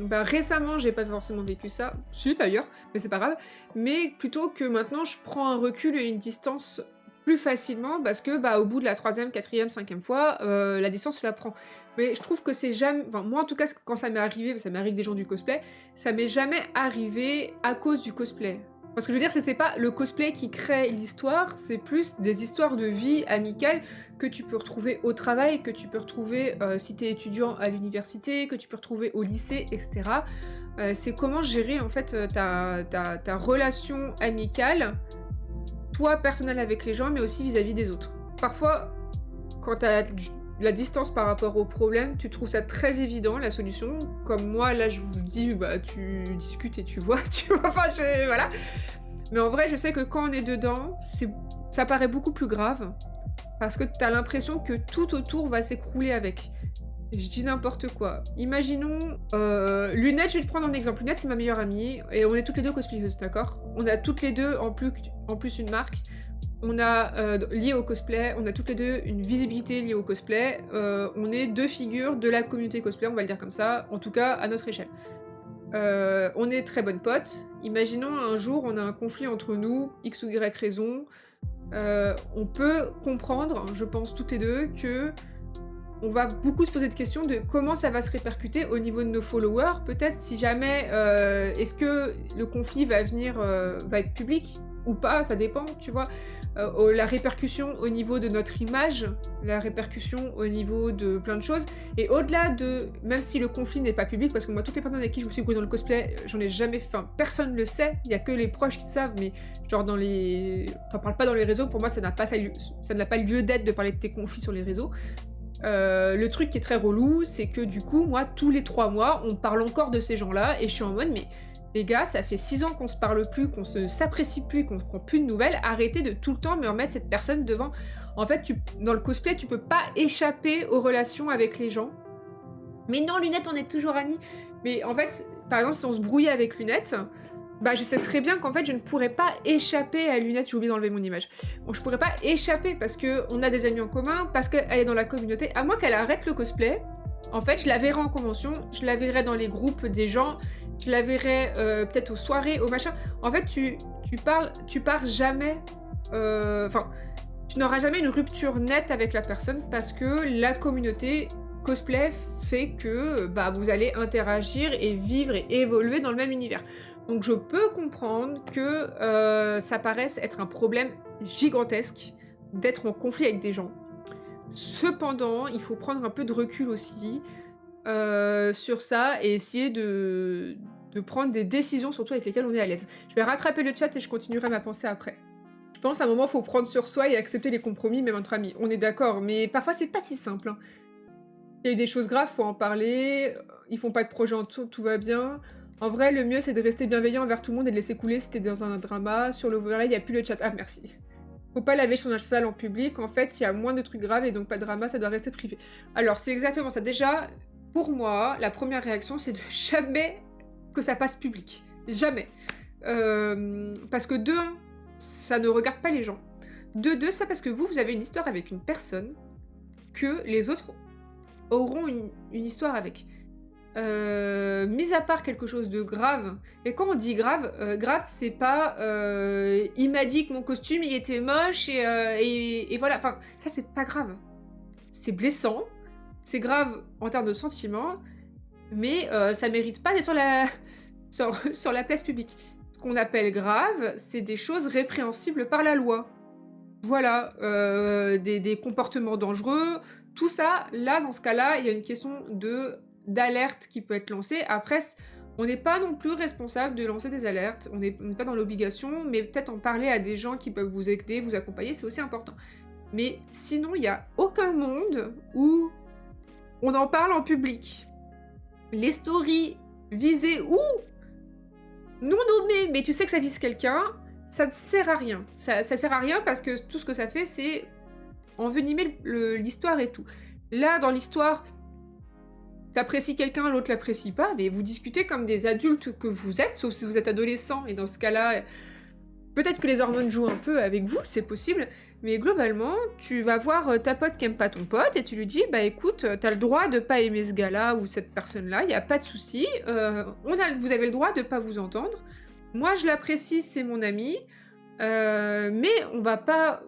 bah, récemment, j'ai pas forcément vécu ça. Si d'ailleurs, mais c'est pas grave. Mais plutôt que maintenant, je prends un recul et une distance plus facilement parce que bah, au bout de la 3e, 4e, 5e fois, la distance se la prend. Mais je trouve que c'est jamais... Enfin, moi en tout cas, quand ça m'est arrivé, ça m'arrive des gens du cosplay, ça m'est jamais arrivé à cause du cosplay. Parce que je veux dire, c'est pas le cosplay qui crée l'histoire, c'est plus des histoires de vie amicale que tu peux retrouver au travail, que tu peux retrouver si t'es étudiant à l'université, que tu peux retrouver au lycée, etc. C'est comment gérer en fait ta relation amicale, toi personnelle avec les gens, mais aussi vis-à-vis des autres. Parfois, quand t'as la distance par rapport au problème, tu trouves ça très évident, la solution. Comme moi, là, je vous dis, bah, tu discutes et tu vois, enfin, voilà. Mais en vrai, je sais que quand on est dedans, ça paraît beaucoup plus grave, parce que t'as l'impression que tout autour va s'écrouler avec. Je dis n'importe quoi. Imaginons... Lunette, je vais te prendre en exemple. Lunette, c'est ma meilleure amie, et on est toutes les deux cosplayeuses, d'accord? On a toutes les deux, en plus une marque. On a, lié au cosplay, on a toutes les deux une visibilité liée au cosplay. On est deux figures de la communauté cosplay, on va le dire comme ça, en tout cas à notre échelle. On est très bonnes potes. Imaginons un jour, on a un conflit entre nous, X ou Y raison. On peut comprendre, je pense toutes les deux, que on va beaucoup se poser de questions de comment ça va se répercuter au niveau de nos followers. Peut-être si jamais, est-ce que le conflit va être public ou pas, ça dépend, tu vois. La répercussion au niveau de notre image, la répercussion au niveau de plein de choses, et au-delà de, même si le conflit n'est pas public, parce que moi, toutes les personnes avec qui je me suis embrouillée dans le cosplay, j'en ai jamais fait, enfin, personne ne le sait, il y a que les proches qui savent, mais genre t'en parles pas dans les réseaux, pour moi, ça n'a pas lieu d'être de parler de tes conflits sur les réseaux. Le truc qui est très relou, c'est que du coup, moi, tous les 3 mois, on parle encore de ces gens-là, et je suis en mode, mais les gars, ça fait 6 ans qu'on se parle plus, qu'on s'apprécie plus, qu'on prend plus de nouvelles, arrêtez de tout le temps me remettre cette personne devant. En fait, dans le cosplay, tu peux pas échapper aux relations avec les gens. Mais non, Lunette, on est toujours amis. Mais en fait, par exemple, si on se brouillait avec Lunette, bah je sais très bien qu'en fait, je ne pourrais pas échapper à Lunette, j'ai oublié d'enlever mon image. Bon, je pourrais pas échapper parce qu'on a des amis en commun, parce qu'elle est dans la communauté, à moins qu'elle arrête le cosplay. En fait, je la verrai en convention, je la verrai dans les groupes des gens, je la verrai peut-être aux soirées, aux machins. En fait, tu pars jamais... Enfin, tu n'auras jamais une rupture nette avec la personne parce que la communauté cosplay fait que bah, vous allez interagir et vivre et évoluer dans le même univers. Donc je peux comprendre que ça paraisse être un problème gigantesque d'être en conflit avec des gens. Cependant, il faut prendre un peu de recul aussi sur ça et essayer de de prendre des décisions surtout avec lesquelles on est à l'aise. Je vais rattraper le chat et je continuerai ma pensée après. Je pense à un moment, il faut prendre sur soi et accepter les compromis, même entre amis. On est d'accord, mais parfois c'est pas si simple. Hein. Il y a eu des choses graves, faut en parler. Ils font pas de projet en tout va bien. En vrai, le mieux c'est de rester bienveillant envers tout le monde et de laisser couler si t'es dans un drama. Sur le volet, il n'y a plus le chat. Ah, merci. Faut pas laver son salle en public. En fait, il y a moins de trucs graves et donc pas de drama, ça doit rester privé. Alors, c'est exactement ça. Déjà, pour moi, la première réaction, c'est de jamais que ça passe public. Jamais. Parce que de un, ça ne regarde pas les gens. De deux, c'est parce que vous avez une histoire avec une personne que les autres auront une histoire avec. Mis à part quelque chose de grave, et quand on dit grave, grave c'est pas il m'a dit que mon costume il était moche et voilà, enfin ça c'est pas grave. C'est blessant, c'est grave en termes de sentiments, mais ça mérite pas d'être sur la place publique. Ce qu'on appelle grave, c'est des choses répréhensibles par la loi. Voilà, des comportements dangereux, tout ça, là dans ce cas-là, il y a une question d'alerte qui peut être lancée. Après, on n'est pas non plus responsable de lancer des alertes, on n'est pas dans l'obligation, mais peut-être en parler à des gens qui peuvent vous aider, vous accompagner, c'est aussi important. Mais sinon, il n'y a aucun monde où on en parle en public. Les stories visées ou non nommées, mais tu sais que ça vise quelqu'un, ça ne sert à rien. Ça sert à rien parce que tout ce que ça fait, c'est envenimer l'histoire et tout. Là, dans l'histoire, t'apprécies quelqu'un, l'autre l'apprécie pas, mais vous discutez comme des adultes que vous êtes, sauf si vous êtes adolescent, et dans ce cas-là, peut-être que les hormones jouent un peu avec vous, c'est possible, mais globalement, tu vas voir ta pote qui aime pas ton pote, et tu lui dis, bah écoute, t'as le droit de pas aimer ce gars-là ou cette personne-là, y a pas de souci, vous avez le droit de pas vous entendre, moi je l'apprécie, c'est mon ami, mais on va pas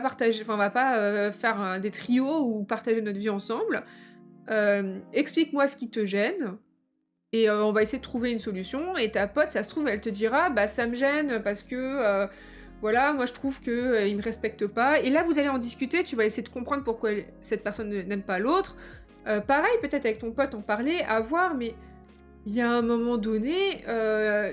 partager, enfin on va pas faire des trios ou partager notre vie ensemble. Explique-moi ce qui te gêne, et on va essayer de trouver une solution, et ta pote, ça se trouve, elle te dira, bah ça me gêne parce que, voilà, moi je trouve que il me respecte pas, et là vous allez en discuter, tu vas essayer de comprendre pourquoi cette personne n'aime pas l'autre, pareil, peut-être avec ton pote en parler, à voir, mais il y a un moment donné,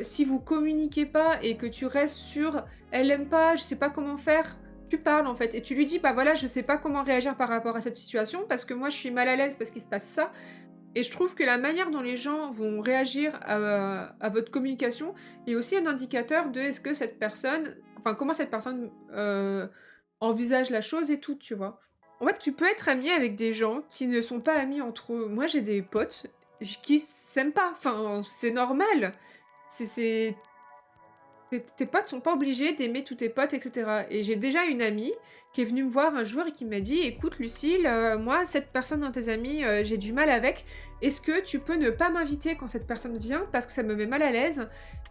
si vous communiquez pas, et que tu restes sur, elle aime pas, je sais pas comment faire, tu parles en fait, et tu lui dis, bah voilà, je sais pas comment réagir par rapport à cette situation, parce que moi je suis mal à l'aise parce qu'il se passe ça, et je trouve que la manière dont les gens vont réagir à votre communication est aussi un indicateur de est-ce que cette personne, enfin comment cette personne envisage la chose et tout, tu vois. En fait, tu peux être ami avec des gens qui ne sont pas amis entre eux. Moi j'ai des potes qui s'aiment pas, enfin c'est normal, c'est tes potes sont pas obligés d'aimer tous tes potes, etc. Et j'ai déjà une amie qui est venue me voir un jour et qui m'a dit « Écoute Lucille, moi, cette personne dans tes amis, j'ai du mal avec. Est-ce que tu peux ne pas m'inviter quand cette personne vient parce que ça me met mal à l'aise ?»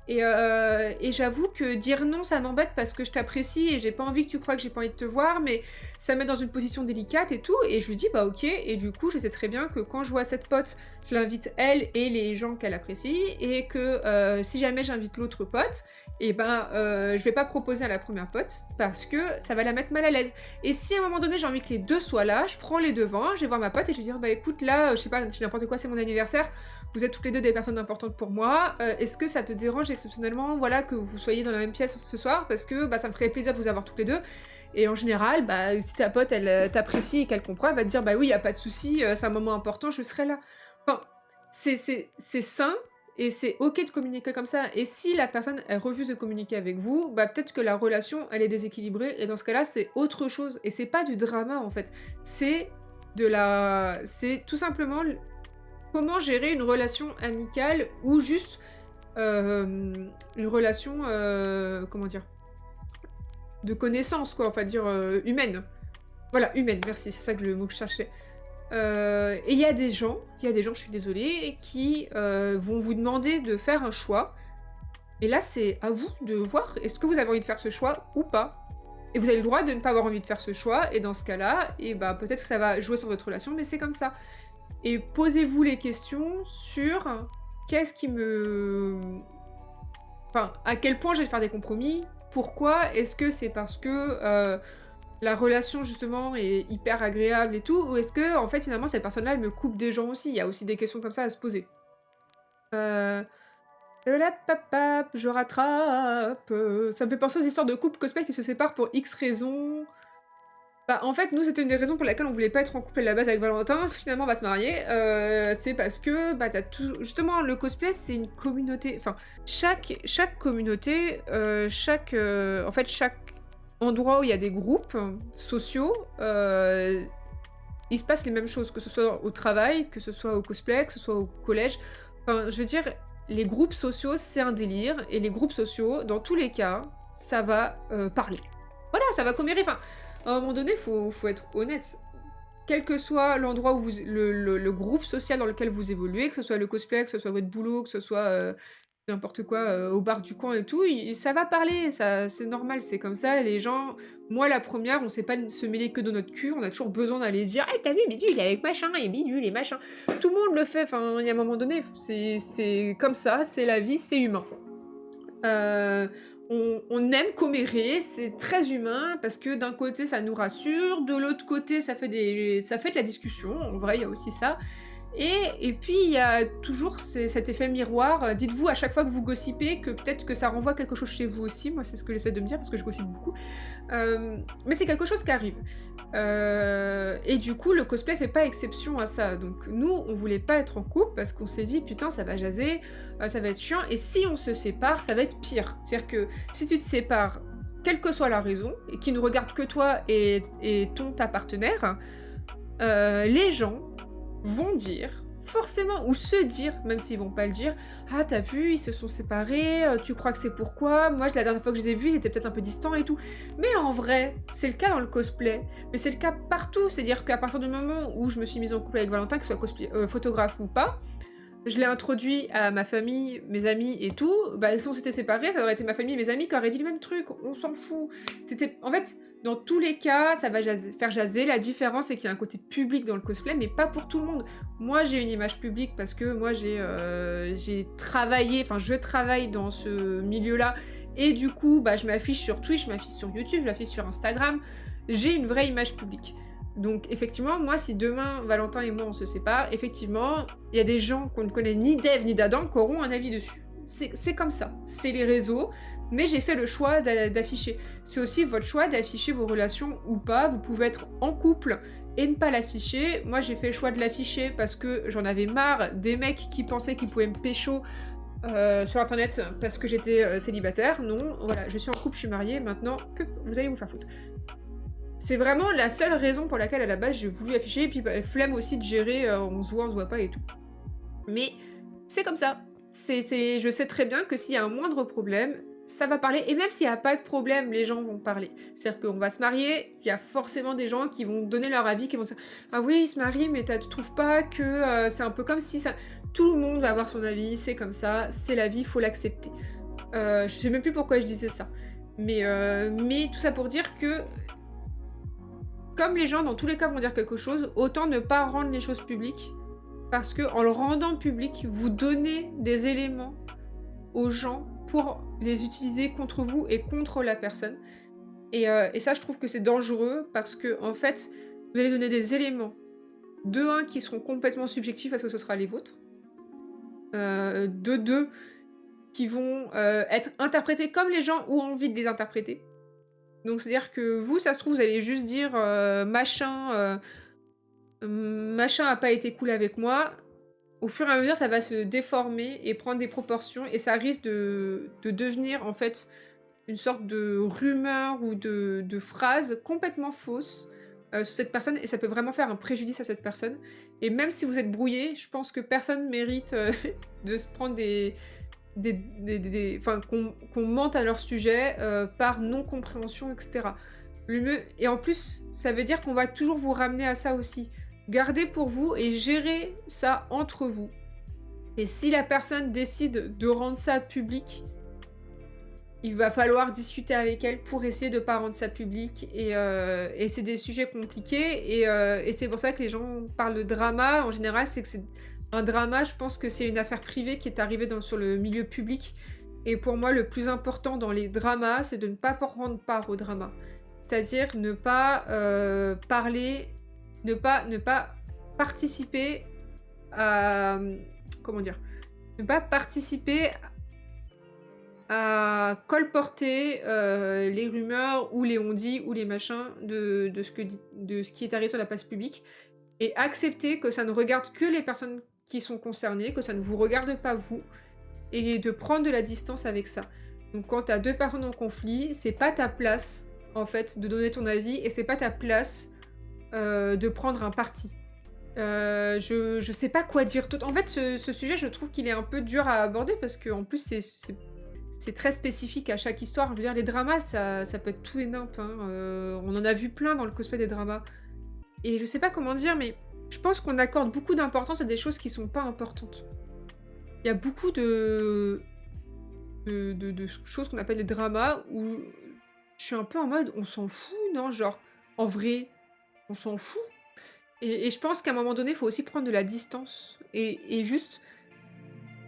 Et j'avoue que dire non, ça m'embête parce que je t'apprécie et j'ai pas envie que tu crois que j'ai pas envie de te voir, mais ça me met dans une position délicate et tout. Et je lui dis « Bah ok. » Et du coup, je sais très bien que quand je vois cette pote, je l'invite elle et les gens qu'elle apprécie, et que si jamais j'invite l'autre pote, et ben je vais pas proposer à la première pote parce que ça va la mettre mal à l'aise. Et si à un moment donné j'ai envie que les deux soient là, je prends les devants, je vais voir ma pote et je vais dire bah écoute là, je sais pas, n'importe quoi, c'est mon anniversaire, vous êtes toutes les deux des personnes importantes pour moi, est-ce que ça te dérange exceptionnellement, voilà, que vous soyez dans la même pièce ce soir, parce que bah ça me ferait plaisir de vous avoir toutes les deux. Et en général, bah si ta pote elle t'apprécie et qu'elle comprend, elle va te dire bah oui, y a pas de souci, c'est un moment important, je serai là. Enfin, c'est sain. Et c'est ok de communiquer comme ça. Et si la personne, elle refuse de communiquer avec vous, bah peut-être que la relation, elle est déséquilibrée. Et dans ce cas-là, c'est autre chose. Et c'est pas du drama, en fait. C'est tout simplement comment gérer une relation amicale ou juste une relation, comment dire, de connaissance, quoi. Enfin, dire humaine. Voilà, humaine, merci. C'est ça que le mot que je cherchais. Et il y a des gens, je suis désolée, qui vont vous demander de faire un choix. Et là, c'est à vous de voir, est-ce que vous avez envie de faire ce choix ou pas. Et vous avez le droit de ne pas avoir envie de faire ce choix, et dans ce cas-là, et bah, peut-être que ça va jouer sur votre relation, mais c'est comme ça. Et posez-vous les questions sur qu'est-ce qui me... Enfin, à quel point je vais faire des compromis. Pourquoi? Est-ce que c'est parce que... la relation justement est hyper agréable et tout, ou est-ce que en fait finalement cette personne-là elle me coupe des gens aussi? Il y a aussi des questions comme ça à se poser. La papap, je rattrape. Ça me fait penser aux histoires de couples cosplay qui se séparent pour X raisons. Bah, en fait, nous, c'était une des raisons pour laquelle on voulait pas être en couple à la base avec Valentin. Finalement, on va se marier. C'est parce que, bah, t'as tout... Justement, le cosplay, c'est une communauté... Enfin, chaque communauté, en fait, chaque endroit où il y a des groupes sociaux, il se passe les mêmes choses, que ce soit au travail, que ce soit au cosplay, que ce soit au collège. Enfin, je veux dire, les groupes sociaux, c'est un délire. Et les groupes sociaux, dans tous les cas, ça va parler. Voilà, ça va commérer. Enfin, à un moment donné, faut être honnête. Quel que soit l'endroit où vous... Le groupe social dans lequel vous évoluez, que ce soit le cosplay, que ce soit votre boulot, que ce soit n'importe quoi au bar du coin et tout, ça va parler, ça, c'est normal, c'est comme ça. Les gens, moi la première, on sait pas se mêler que de notre cul, on a toujours besoin d'aller dire « Hey, t'as vu, Bidule, il est avec machin, et Bidule, et machin ». Tout le monde le fait, enfin, il y a un moment donné, c'est comme ça, c'est la vie, c'est humain. On aime commérer, c'est très humain, parce que d'un côté ça nous rassure, de l'autre côté ça fait de la discussion, en vrai il y a aussi ça. Et puis il y a toujours cet effet miroir, dites-vous à chaque fois que vous gossipez que peut-être que ça renvoie quelque chose chez vous aussi, moi c'est ce que j'essaie de me dire parce que je gossipe beaucoup. Mais c'est quelque chose qui arrive. Et du coup le cosplay fait pas exception à ça, donc nous on voulait pas être en couple parce qu'on s'est dit putain ça va jaser, ça va être chiant, et si on se sépare ça va être pire. C'est-à-dire que si tu te sépares, quelle que soit la raison, et qui ne regarde que toi et ta partenaire, les gens vont dire, forcément, ou se dire, même s'ils vont pas le dire, « Ah, t'as vu, ils se sont séparés, tu crois que c'est pourquoi? Moi, la dernière fois que je les ai vus, ils étaient peut-être un peu distants et tout. » Mais en vrai, c'est le cas dans le cosplay, mais c'est le cas partout, c'est-à-dire qu'à partir du moment où je me suis mise en couple avec Valentin, que ce soit cosplay, photographe ou pas, je l'ai introduit à ma famille, mes amis et tout, bah si on s'était séparés, ça aurait été ma famille et mes amis qui auraient dit le même truc, on s'en fout. En fait, dans tous les cas, ça va faire jaser. La différence, c'est qu'il y a un côté public dans le cosplay, mais pas pour tout le monde. Moi, j'ai une image publique parce que moi, j'ai travaillé, enfin, je travaille dans ce milieu-là, et du coup, bah, je m'affiche sur Twitch, je m'affiche sur YouTube, je m'affiche sur Instagram. J'ai une vraie image publique. Donc effectivement, moi, si demain, Valentin et moi, on se sépare, effectivement, il y a des gens qu'on ne connaît ni d'Ève ni d'Adam qui auront un avis dessus. C'est comme ça, c'est les réseaux, mais j'ai fait le choix d'afficher. C'est aussi votre choix d'afficher vos relations ou pas, vous pouvez être en couple et ne pas l'afficher. Moi, j'ai fait le choix de l'afficher parce que j'en avais marre des mecs qui pensaient qu'ils pouvaient me pécho sur internet parce que j'étais célibataire. Non, voilà, je suis en couple, je suis mariée, maintenant, vous allez vous faire foutre. C'est vraiment la seule raison pour laquelle à la base j'ai voulu afficher, et puis bah, flemme aussi de gérer, on se voit pas et tout. Mais c'est comme ça. Je sais très bien que s'il y a un moindre problème, ça va parler, et même s'il n'y a pas de problème, les gens vont parler. C'est-à-dire qu'on va se marier, il y a forcément des gens qui vont donner leur avis, qui vont dire « Ah oui, il se marie, mais tu trouves pas que c'est un peu comme si ça... » Tout le monde va avoir son avis, c'est comme ça, c'est la vie, faut l'accepter. Je sais même plus pourquoi je disais ça. Mais tout ça pour dire que comme les gens dans tous les cas vont dire quelque chose, autant ne pas rendre les choses publiques, parce que en le rendant public, vous donnez des éléments aux gens pour les utiliser contre vous et contre la personne. Et ça, je trouve que c'est dangereux, parce que en fait, vous allez donner des éléments, de un, qui seront complètement subjectifs parce que ce sera les vôtres, de deux, qui vont être interprétés comme les gens ont envie de les interpréter. Donc c'est-à-dire que vous, ça se trouve, vous allez juste dire machin a pas été cool avec moi. Au fur et à mesure, ça va se déformer et prendre des proportions, et ça risque de devenir en fait une sorte de rumeur ou de phrase complètement fausse sur cette personne, et ça peut vraiment faire un préjudice à cette personne. Et même si vous êtes brouillé, je pense que personne mérite de se prendre enfin, qu'on mente à leur sujet par non-compréhension, etc. Le mieux... Et en plus, ça veut dire qu'on va toujours vous ramener à ça aussi. Gardez pour vous et gérez ça entre vous. Et si la personne décide de rendre ça public, il va falloir discuter avec elle pour essayer de ne pas rendre ça public. Et c'est des sujets compliqués. Et c'est pour ça que les gens parlent de drama. En général, c'est que c'est... Un drama, je pense que c'est une affaire privée qui est arrivée sur le milieu public. Et pour moi, le plus important dans les dramas, c'est de ne pas prendre part au drama. C'est-à-dire ne pas parler, ne pas participer à... Comment dire ? Ne pas participer à colporter les rumeurs ou les on-dit ou les machins de ce qui est arrivé sur la place publique et accepter que ça ne regarde que les personnes qui sont concernées, que ça ne vous regarde pas vous, et de prendre de la distance avec ça. Donc quand t'as deux personnes en conflit, c'est pas ta place, en fait, de donner ton avis, et c'est pas ta place de prendre un parti. Je sais pas quoi dire. En fait, ce sujet, je trouve qu'il est un peu dur à aborder, parce qu'en plus, c'est très spécifique à chaque histoire. Je veux dire, les dramas, ça peut être tout et nimp, hein. On en a vu plein dans le cosplay des dramas. Et je sais pas comment dire, mais je pense qu'on accorde beaucoup d'importance à des choses qui sont pas importantes. Il y a beaucoup de choses qu'on appelle des dramas où je suis un peu en mode on s'en fout, non? Genre, en vrai, on s'en fout. Et je pense qu'à un moment donné, il faut aussi prendre de la distance et juste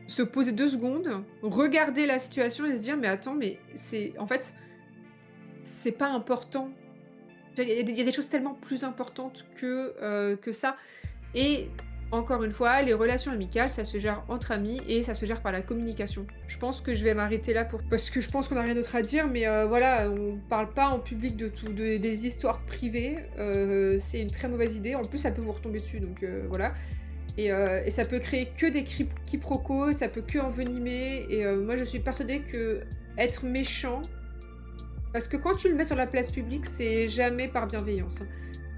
se poser 2 secondes, regarder la situation et se dire mais attends, mais c'est en fait, c'est pas important. Il y a des choses tellement plus importantes que ça. Et encore une fois, les relations amicales, ça se gère entre amis et ça se gère par la communication. Je pense que je vais m'arrêter là parce que je pense qu'on n'a rien d'autre à dire, mais voilà, on parle pas en public de tout, des histoires privées. C'est une très mauvaise idée. En plus, ça peut vous retomber dessus, donc voilà. Et ça peut créer que des quiproquos, ça peut que envenimer. Et moi, je suis persuadée que être méchant, parce que quand tu le mets sur la place publique, c'est jamais par bienveillance, hein.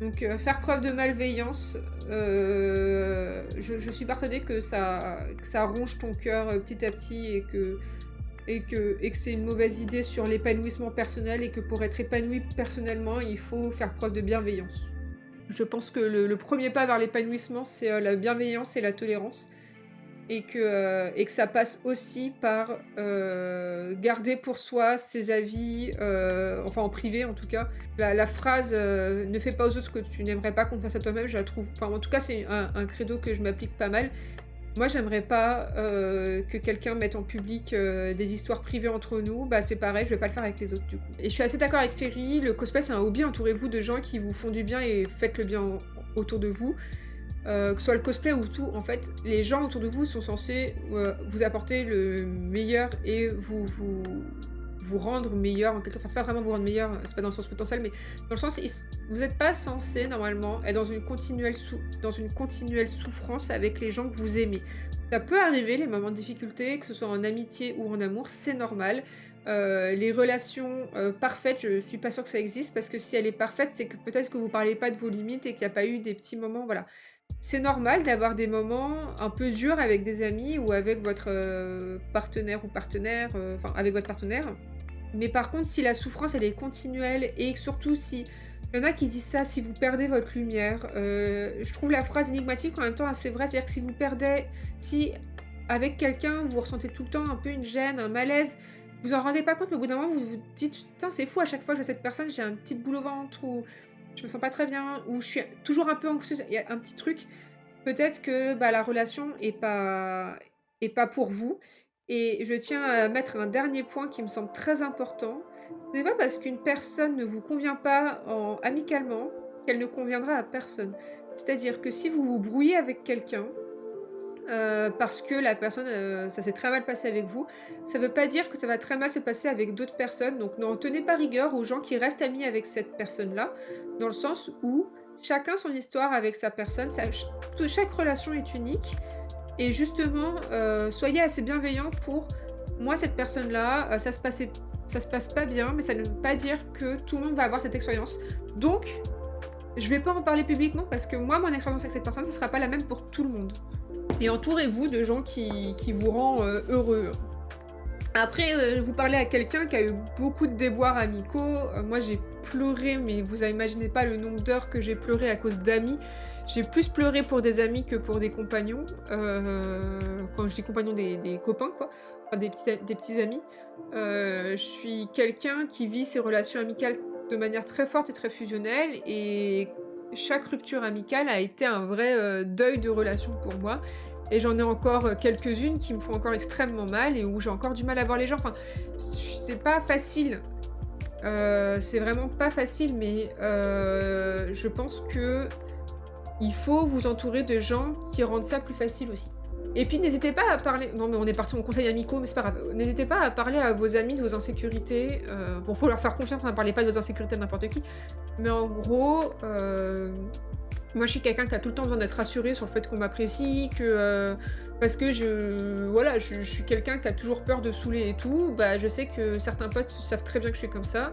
Donc faire preuve de malveillance, je suis persuadée que ça ronge ton cœur petit à petit et que c'est une mauvaise idée sur l'épanouissement personnel et que pour être épanoui personnellement, il faut faire preuve de bienveillance. Je pense que le premier pas vers l'épanouissement, c'est la bienveillance et la tolérance. Et que ça passe aussi par garder pour soi ses avis, enfin en privé en tout cas. La phrase ne fais pas aux autres ce que tu n'aimerais pas qu'on fasse à toi-même, je la trouve... Enfin en tout cas c'est un credo que je m'applique pas mal. Moi j'aimerais pas que quelqu'un mette en public des histoires privées entre nous, bah c'est pareil, je vais pas le faire avec les autres du coup. Et je suis assez d'accord avec Ferry, le cosplay c'est un hobby, entourez-vous de gens qui vous font du bien et faites le bien autour de vous. Que ce soit le cosplay ou tout, en fait, les gens autour de vous sont censés vous apporter le meilleur et vous rendre meilleur en quelque sorte. Enfin, c'est pas vraiment vous rendre meilleur, c'est pas dans le sens potentiel, mais dans le sens, vous n'êtes pas censé normalement être dans une continuelle souffrance avec les gens que vous aimez. Ça peut arriver, les moments de difficulté, que ce soit en amitié ou en amour, c'est normal. Les relations parfaites, je suis pas sûre que ça existe, parce que si elle est parfaite, c'est que peut-être que vous parlez pas de vos limites et qu'il n'y a pas eu des petits moments, voilà. C'est normal d'avoir des moments un peu durs avec des amis ou avec votre partenaire ou partenaire, enfin avec votre partenaire. Mais par contre, si la souffrance elle est continuelle et surtout si... Il y en a qui disent ça, si vous perdez votre lumière, je trouve la phrase énigmatique en même temps assez vraie, c'est-à-dire que si vous perdez... Si avec quelqu'un vous ressentez tout le temps un peu une gêne, un malaise, vous en rendez pas compte, mais au bout d'un moment vous vous dites putain c'est fou, à chaque fois que je vois cette personne j'ai un petit boule au ventre ou... je me sens pas très bien, ou je suis toujours un peu anxieuse, il y a un petit truc, peut-être que bah, la relation est pas pour vous. Et je tiens à mettre un dernier point qui me semble très important. Ce n'est pas parce qu'une personne ne vous convient pas amicalement qu'elle ne conviendra à personne. C'est-à-dire que si vous vous brouillez avec quelqu'un, parce que la personne, ça s'est très mal passé avec vous, ça veut pas dire que ça va très mal se passer avec d'autres personnes, donc n'en tenez pas rigueur aux gens qui restent amis avec cette personne-là, dans le sens où chacun son histoire avec sa personne, chaque relation est unique, et justement, soyez assez bienveillants pour, moi cette personne-là, ça se passe pas bien, mais ça ne veut pas dire que tout le monde va avoir cette expérience, donc je vais pas en parler publiquement, parce que moi, mon expérience avec cette personne, ce sera pas la même pour tout le monde. Et entourez-vous de gens qui vous rendent heureux. Après, vous parlez à quelqu'un qui a eu beaucoup de déboires amicaux. Moi, j'ai pleuré, mais vous imaginez pas le nombre d'heures que j'ai pleuré à cause d'amis. J'ai plus pleuré pour des amis que pour des compagnons. Quand je dis compagnons, des copains, quoi. Enfin, des petits amis. Je suis quelqu'un qui vit ses relations amicales de manière très forte et très fusionnelle. Et chaque rupture amicale a été un vrai deuil de relation pour moi. Et j'en ai encore quelques-unes qui me font encore extrêmement mal et où j'ai encore du mal à voir les gens. Enfin, c'est pas facile. C'est vraiment pas facile, mais je pense que il faut vous entourer de gens qui rendent ça plus facile aussi. Et puis n'hésitez pas à parler... Non mais on est parti en conseil amicaux, mais c'est pas grave. N'hésitez pas à parler à vos amis de vos insécurités. Bon, faut leur faire confiance, ne parlez pas de vos insécurités à n'importe qui. Mais en gros, moi je suis quelqu'un qui a tout le temps besoin d'être rassuré sur le fait qu'on m'apprécie, que... parce que voilà, je suis quelqu'un qui a toujours peur de saouler et tout. Bah je sais que certains potes savent très bien que je suis comme ça.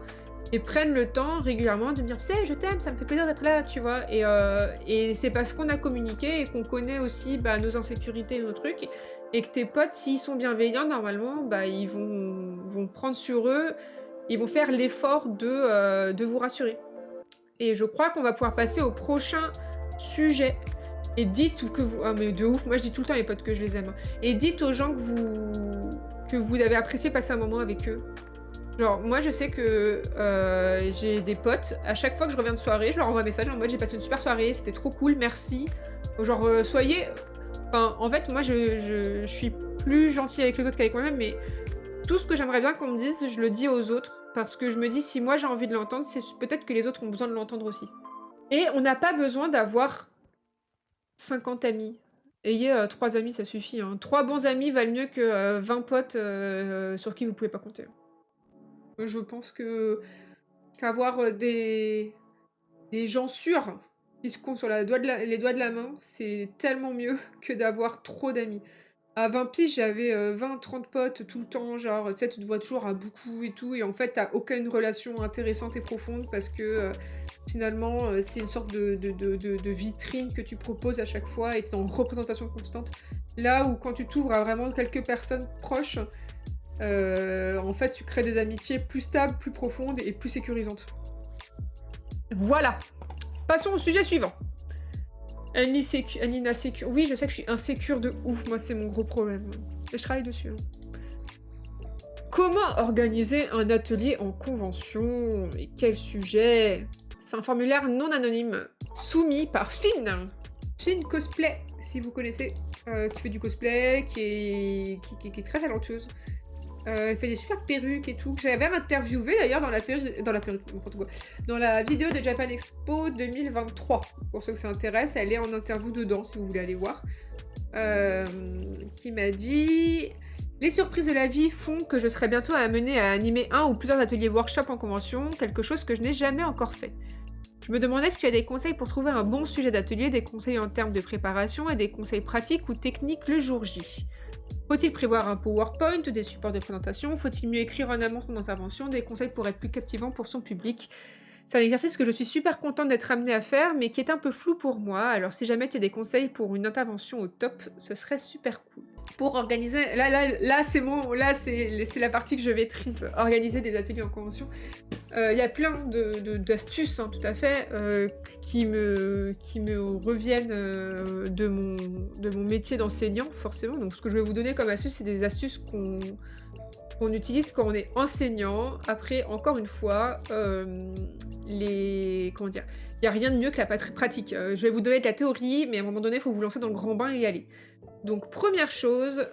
Et prennent le temps régulièrement de me dire tu sais je t'aime, ça me fait plaisir d'être là, tu vois, et c'est parce qu'on a communiqué et qu'on connaît aussi nos insécurités et nos trucs, et que tes potes, s'ils sont bienveillants, normalement, ils vont prendre sur eux, ils vont faire l'effort de vous rassurer. Et je crois qu'on va pouvoir passer au prochain sujet. Et dites que vous... Ah mais de ouf, moi je dis tout le temps à mes potes que je les aime. Hein. Et dites aux gens que vous avez apprécié passer un moment avec eux. Genre, moi je sais que j'ai des potes, à chaque fois que je reviens de soirée, je leur envoie un message en mode j'ai passé une super soirée, c'était trop cool, merci. Genre, soyez... Enfin, en fait, moi je suis plus gentille avec les autres qu'avec moi-même, mais tout ce que j'aimerais bien qu'on me dise, je le dis aux autres, parce que je me dis si moi j'ai envie de l'entendre, c'est peut-être que les autres ont besoin de l'entendre aussi. Et on n'a pas besoin d'avoir 50 amis. Ayez 3 amis, ça suffit. Hein. 3 bons amis valent mieux que 20 potes sur qui vous pouvez pas compter. Je pense qu'avoir des gens sûrs qui se comptent sur les doigts de la main, c'est tellement mieux que d'avoir trop d'amis. À 20 piges, j'avais 20-30 potes tout le temps, genre, tu sais, tu te vois toujours à beaucoup et tout, et en fait, t'as aucune relation intéressante et profonde parce que finalement, c'est une sorte de vitrine que tu proposes à chaque fois et t'es en représentation constante. Là où quand tu t'ouvres à vraiment quelques personnes proches, en fait, tu crées des amitiés plus stables, plus profondes et plus sécurisantes. Voilà. Passons au sujet suivant. Alina Sécure. Oui, je sais que je suis insécure de ouf. Moi, c'est mon gros problème. Et je travaille dessus. Hein. Comment organiser un atelier en convention? Et quel sujet? C'est un formulaire non anonyme soumis par Finn. Finn Cosplay, si vous connaissez, qui fait du cosplay, qui est très talentueuse. Elle fait des super perruques et tout, que j'avais interviewé d'ailleurs dans la vidéo de Japan Expo 2023. Pour ceux que ça intéresse, elle est en interview dedans si vous voulez aller voir. Qui m'a dit... Les surprises de la vie font que je serai bientôt amenée à animer un ou plusieurs ateliers workshop en convention, quelque chose que je n'ai jamais encore fait. Je me demandais si tu as des conseils pour trouver un bon sujet d'atelier, des conseils en termes de préparation et des conseils pratiques ou techniques le jour J. Faut-il prévoir un PowerPoint, des supports de présentation? Faut-il mieux écrire en amont son intervention? Des conseils pour être plus captivant pour son public? C'est un exercice que je suis super contente d'être amenée à faire, mais qui est un peu flou pour moi. Alors si jamais tu as des conseils pour une intervention au top, ce serait super cool. Pour organiser... Là c'est la partie que je maîtrise. Organiser des ateliers en convention. Il y a plein d'astuces, hein, tout à fait, qui me reviennent de mon métier d'enseignant, forcément. Donc ce que je vais vous donner comme astuce, c'est des astuces qu'on utilise quand on est enseignant. Après, encore une fois, comment dire, il n'y a rien de mieux que la pratique. Je vais vous donner de la théorie, mais à un moment donné, il faut vous lancer dans le grand bain et y aller. Donc, première chose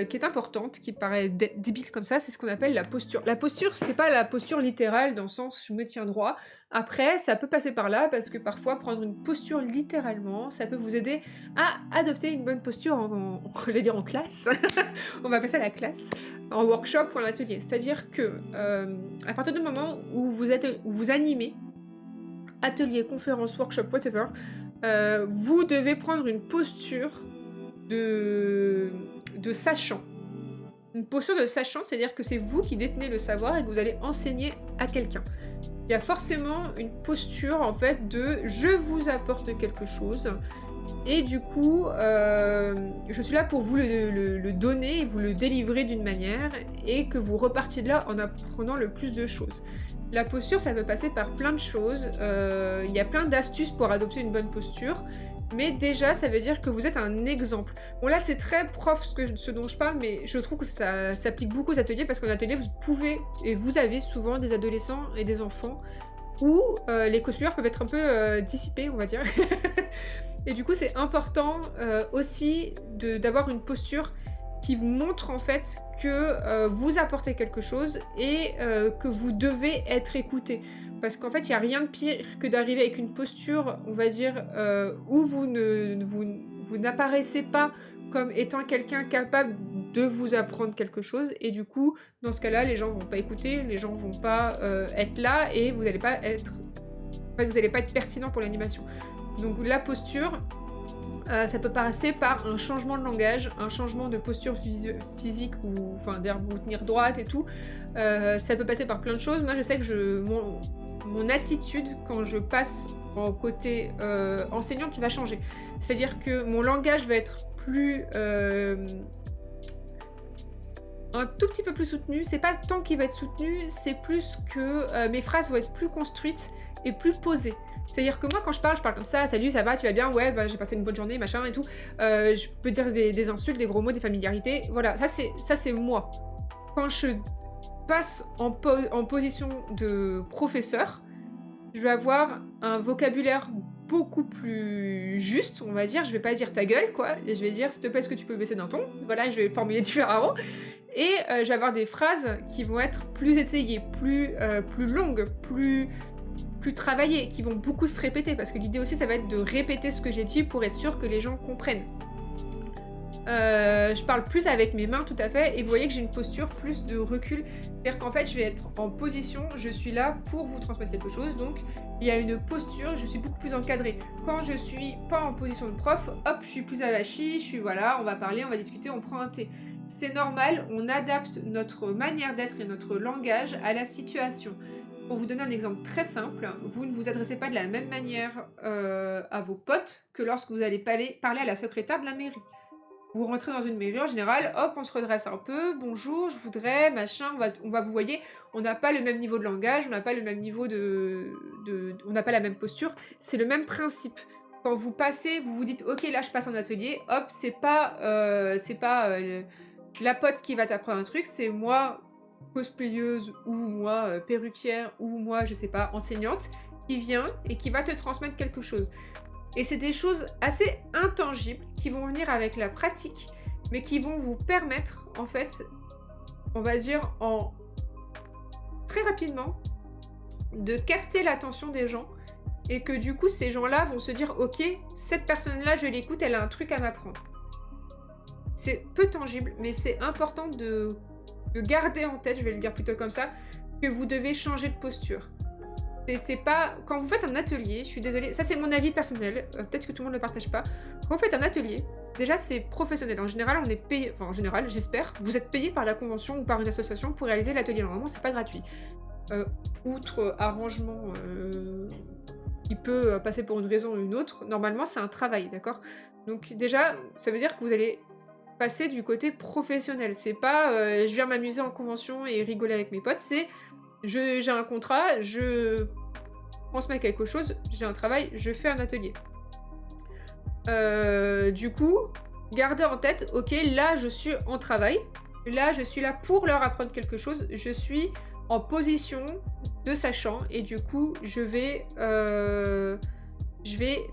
qui est importante, qui paraît débile comme ça, c'est ce qu'on appelle la posture. La posture, c'est pas la posture littérale dans le sens je me tiens droit. Après, ça peut passer par là parce que parfois, prendre une posture littéralement, ça peut vous aider à adopter une bonne posture j'allais dire en classe. On va appeler ça la classe, en workshop ou en atelier. C'est-à-dire que à partir du moment où vous animez, atelier, conférence, workshop, whatever, vous devez prendre une posture de sachant. Une posture de sachant, c'est-à-dire que c'est vous qui détenez le savoir et que vous allez enseigner à quelqu'un. Il y a forcément une posture, en fait, de « je vous apporte quelque chose ». Et du coup, je suis là pour vous le donner et vous le délivrer d'une manière et que vous repartiez de là en apprenant le plus de choses. La posture, ça peut passer par plein de choses. Il y a plein d'astuces pour adopter une bonne posture. Mais déjà, ça veut dire que vous êtes un exemple. Bon là, c'est très prof ce dont je parle, mais je trouve que ça s'applique beaucoup aux ateliers parce qu'en atelier, vous pouvez et vous avez souvent des adolescents et des enfants où les cosplayers peuvent être un peu dissipés, on va dire. Et du coup, c'est important aussi d'avoir une posture qui vous montre en fait que vous apportez quelque chose et que vous devez être écouté. Parce qu'en fait, il n'y a rien de pire que d'arriver avec une posture, on va dire, où vous n'apparaissez pas comme étant quelqu'un capable de vous apprendre quelque chose, et du coup, dans ce cas-là, les gens vont pas écouter, les gens vont pas être là, et vous n'allez pas être... En fait, vous n'allez pas être pertinent pour l'animation. Donc la posture, ça peut passer par un changement de langage, un changement de posture physique, ou enfin d'ailleurs vous tenir droite et tout. Ça peut passer par plein de choses. Moi je sais que mon attitude quand je passe en côté enseignante va changer. C'est-à-dire que mon langage va être plus... un tout petit peu plus soutenu. C'est pas tant qu'il va être soutenu, c'est plus que mes phrases vont être plus construites et plus posées. C'est-à-dire que moi, quand je parle comme ça, salut, ça va, tu vas bien, ouais, bah, j'ai passé une bonne journée, machin et tout. Je peux dire des insultes, des gros mots, des familiarités. Voilà, ça c'est moi. Quand je passe en position de professeur, je vais avoir un vocabulaire beaucoup plus juste, on va dire. Je vais pas dire ta gueule, quoi. Et je vais dire, s'il te plaît, est-ce que tu peux baisser d'un ton? Voilà, je vais formuler différemment. Et je vais avoir des phrases qui vont être plus étayées, plus longues, plus travaillées, qui vont beaucoup se répéter, parce que l'idée aussi, ça va être de répéter ce que j'ai dit pour être sûr que les gens comprennent. Je parle plus avec mes mains, tout à fait, et vous voyez que j'ai une posture plus de recul. C'est-à-dire qu'en fait, je vais être en position, je suis là pour vous transmettre quelque chose, donc il y a une posture, je suis beaucoup plus encadrée. Quand je suis pas en position de prof, hop, je suis plus avachie, je suis voilà, on va parler, on va discuter, on prend un thé. C'est normal, on adapte notre manière d'être et notre langage à la situation. Pour vous donner un exemple très simple, vous ne vous adressez pas de la même manière à vos potes que lorsque vous allez parler à la secrétaire de la mairie. Vous rentrez dans une mairie, en général, hop, on se redresse un peu, bonjour, je voudrais, machin, on va vous voyez, on n'a pas le même niveau de langage, on n'a pas le même niveau on n'a pas la même posture, c'est le même principe. Quand vous passez, vous vous dites, ok, là je passe en atelier, hop, c'est pas la pote qui va t'apprendre un truc, c'est moi, cosplayeuse, ou moi, perruquière, ou moi, je sais pas, enseignante, qui vient et qui va te transmettre quelque chose. Et c'est des choses assez intangibles qui vont venir avec la pratique, mais qui vont vous permettre, en fait, on va dire, très rapidement, de capter l'attention des gens, et que du coup, ces gens-là vont se dire, ok, cette personne-là, je l'écoute, elle a un truc à m'apprendre. C'est peu tangible, mais c'est important de garder en tête, je vais le dire plutôt comme ça, que vous devez changer de posture. C'est pas... Quand vous faites un atelier, je suis désolée, ça c'est mon avis personnel, peut-être que tout le monde ne le partage pas. Quand vous faites un atelier, déjà c'est professionnel. En général, on est payé, enfin en général, j'espère, vous êtes payé par la convention ou par une association pour réaliser l'atelier. Normalement, c'est pas gratuit. Outre arrangement qui peut passer pour une raison ou une autre, normalement c'est un travail, d'accord? Donc déjà, ça veut dire que vous allez passer du côté professionnel. C'est pas je viens m'amuser en convention et rigoler avec mes potes, c'est j'ai un contrat, je transmets quelque chose, j'ai un travail, je fais un atelier. Du coup, gardez en tête, ok, là je suis en travail, là je suis là pour leur apprendre quelque chose, je suis en position de sachant, et du coup je vais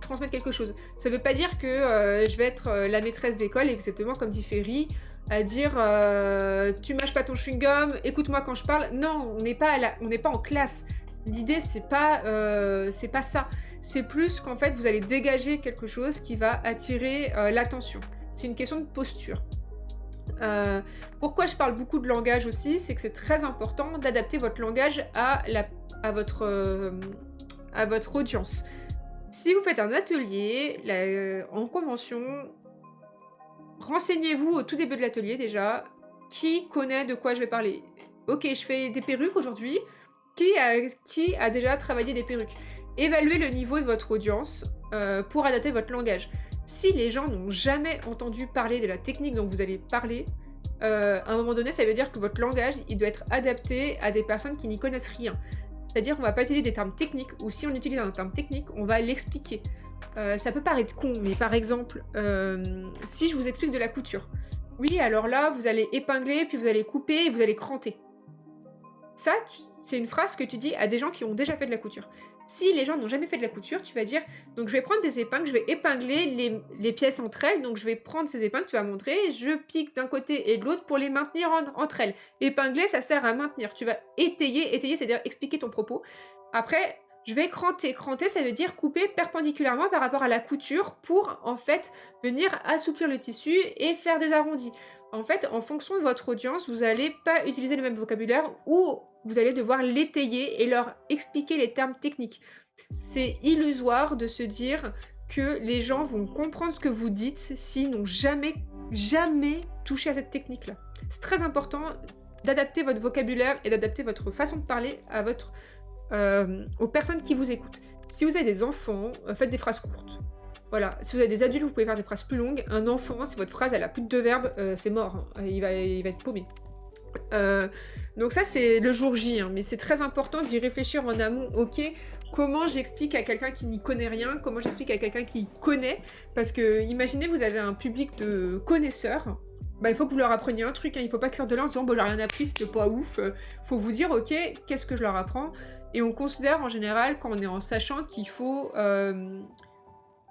transmettre quelque chose. Ça veut pas dire que je vais être la maîtresse d'école, exactement comme dit Ferry, à dire tu mâches pas ton chewing-gum, écoute-moi quand je parle. Non, on n'est pas en classe. L'idée c'est pas ça. C'est plus qu'en fait vous allez dégager quelque chose qui va attirer l'attention. C'est une question de posture. Pourquoi je parle beaucoup de langage aussi, c'est que c'est très important d'adapter votre langage à votre audience. Si vous faites un atelier en convention, renseignez-vous au tout début de l'atelier déjà, qui connaît de quoi je vais parler. Ok, je fais des perruques aujourd'hui, qui a déjà travaillé des perruques. Évaluez le niveau de votre audience pour adapter votre langage. Si les gens n'ont jamais entendu parler de la technique dont vous allez parler, à un moment donné, ça veut dire que votre langage, il doit être adapté à des personnes qui n'y connaissent rien. C'est-à-dire qu'on va pas utiliser des termes techniques, ou si on utilise un terme technique, on va l'expliquer. Ça peut paraître con, mais par exemple, si je vous explique de la couture. Oui, alors là, vous allez épingler, puis vous allez couper, et vous allez cranter. Ça, c'est une phrase que tu dis à des gens qui ont déjà fait de la couture. Si les gens n'ont jamais fait de la couture, tu vas dire, donc je vais prendre des épingles, je vais épingler les pièces entre elles, donc je vais prendre ces épingles, tu vas montrer, je pique d'un côté et de l'autre pour les maintenir entre elles. Épingler, ça sert à maintenir. Tu vas étayer, c'est-à-dire expliquer ton propos. Après, Je vais cranter. Cranter, ça veut dire couper perpendiculairement par rapport à la couture pour, en fait, venir assouplir le tissu et faire des arrondis. En fait, en fonction de votre audience, vous n'allez pas utiliser le même vocabulaire ou vous allez devoir l'étayer et leur expliquer les termes techniques. C'est illusoire de se dire que les gens vont comprendre ce que vous dites s'ils n'ont jamais touché à cette technique-là. C'est très important d'adapter votre vocabulaire et d'adapter votre façon de parler à aux personnes qui vous écoutent. Si vous avez des enfants, faites des phrases courtes. Voilà. Si vous avez des adultes, vous pouvez faire des phrases plus longues. Un enfant, si votre phrase elle a plus de 2 verbes, c'est mort. Hein. Il va être paumé. Donc ça, c'est le jour J, hein, mais c'est très important d'y réfléchir en amont. Ok, comment j'explique à quelqu'un qui n'y connaît rien, comment j'explique à quelqu'un qui connaît, parce que imaginez, vous avez un public de connaisseurs, il faut que vous leur appreniez un truc, hein. Il faut pas qu'ils sortent de là en disant bon, j'ai rien appris, c'était pas ouf. Faut vous dire ok, qu'est-ce que je leur apprends, et on considère en général quand on est en sachant qu'il faut,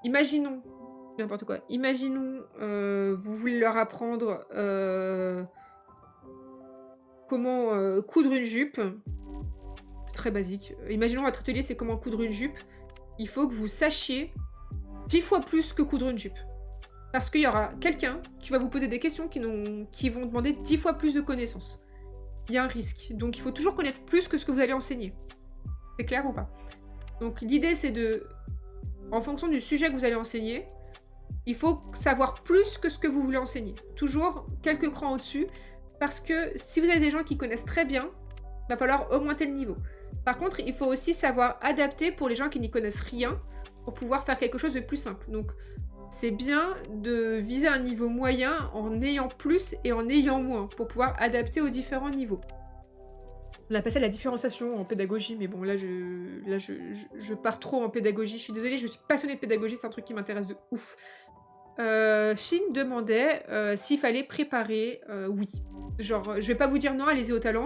imaginons n'importe quoi, imaginons vous voulez leur apprendre comment coudre une jupe. C'est très basique. Imaginons votre atelier, c'est comment coudre une jupe. Il faut que vous sachiez 10 fois plus que coudre une jupe. Parce qu'il y aura quelqu'un qui va vous poser des questions qui vont demander 10 fois plus de connaissances. Il y a un risque. Donc il faut toujours connaître plus que ce que vous allez enseigner. C'est clair ou pas? Donc l'idée, c'est en fonction du sujet que vous allez enseigner, il faut savoir plus que ce que vous voulez enseigner. Toujours quelques crans au-dessus. Parce que si vous avez des gens qui connaissent très bien, il va falloir augmenter le niveau. Par contre, il faut aussi savoir adapter pour les gens qui n'y connaissent rien, pour pouvoir faire quelque chose de plus simple. Donc, c'est bien de viser un niveau moyen en ayant plus et en ayant moins, pour pouvoir adapter aux différents niveaux. On appelle ça la différenciation en pédagogie, mais bon, là, je pars trop en pédagogie. Je suis désolée, je suis passionnée de pédagogie, c'est un truc qui m'intéresse de ouf. Finn demandait s'il fallait préparer, oui. Genre, je vais pas vous dire non, allez-y au talent.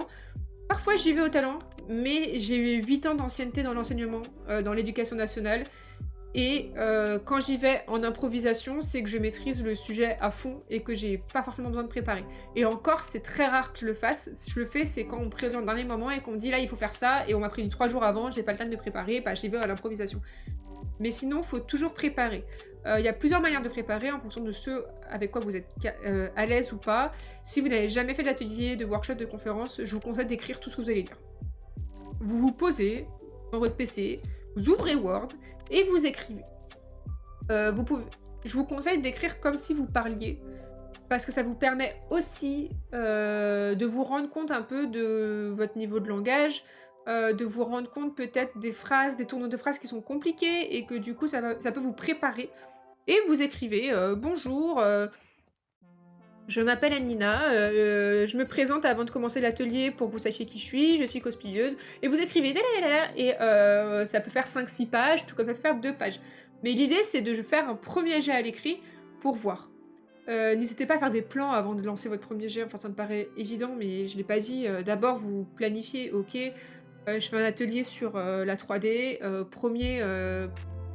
Parfois, j'y vais au talent, mais j'ai eu 8 ans d'ancienneté dans l'enseignement, dans l'éducation nationale. Et quand j'y vais en improvisation, c'est que je maîtrise le sujet à fond et que j'ai pas forcément besoin de préparer. Et encore, c'est très rare que je le fasse. Si je le fais, c'est quand on me prévient au dernier moment et qu'on me dit là, il faut faire ça, et on m'a prévenu 3 jours avant, j'ai pas le temps de me préparer, j'y vais à l'improvisation. Mais sinon, il faut toujours préparer. Il y a plusieurs manières de préparer en fonction de ce avec quoi vous êtes à l'aise ou pas. Si vous n'avez jamais fait d'atelier, de workshop, de conférence, je vous conseille d'écrire tout ce que vous allez lire. Vous vous posez dans votre PC, vous ouvrez Word et vous écrivez. Je vous conseille d'écrire comme si vous parliez, parce que ça vous permet aussi de vous rendre compte un peu de votre niveau de langage, de vous rendre compte peut-être des phrases, des tournures de phrases qui sont compliquées et que du coup ça peut vous préparer. Et vous écrivez bonjour, je m'appelle Anina, je me présente avant de commencer l'atelier pour que vous sachiez qui je suis cosplayeuse. Et vous écrivez et ça peut faire 5-6 pages, tout comme ça peut faire 2 pages. Mais l'idée c'est de faire un premier jet à l'écrit pour voir. N'hésitez pas à faire des plans avant de lancer votre premier jet, enfin ça me paraît évident mais je l'ai pas dit. D'abord vous planifiez, ok, je fais un atelier sur la 3D, premier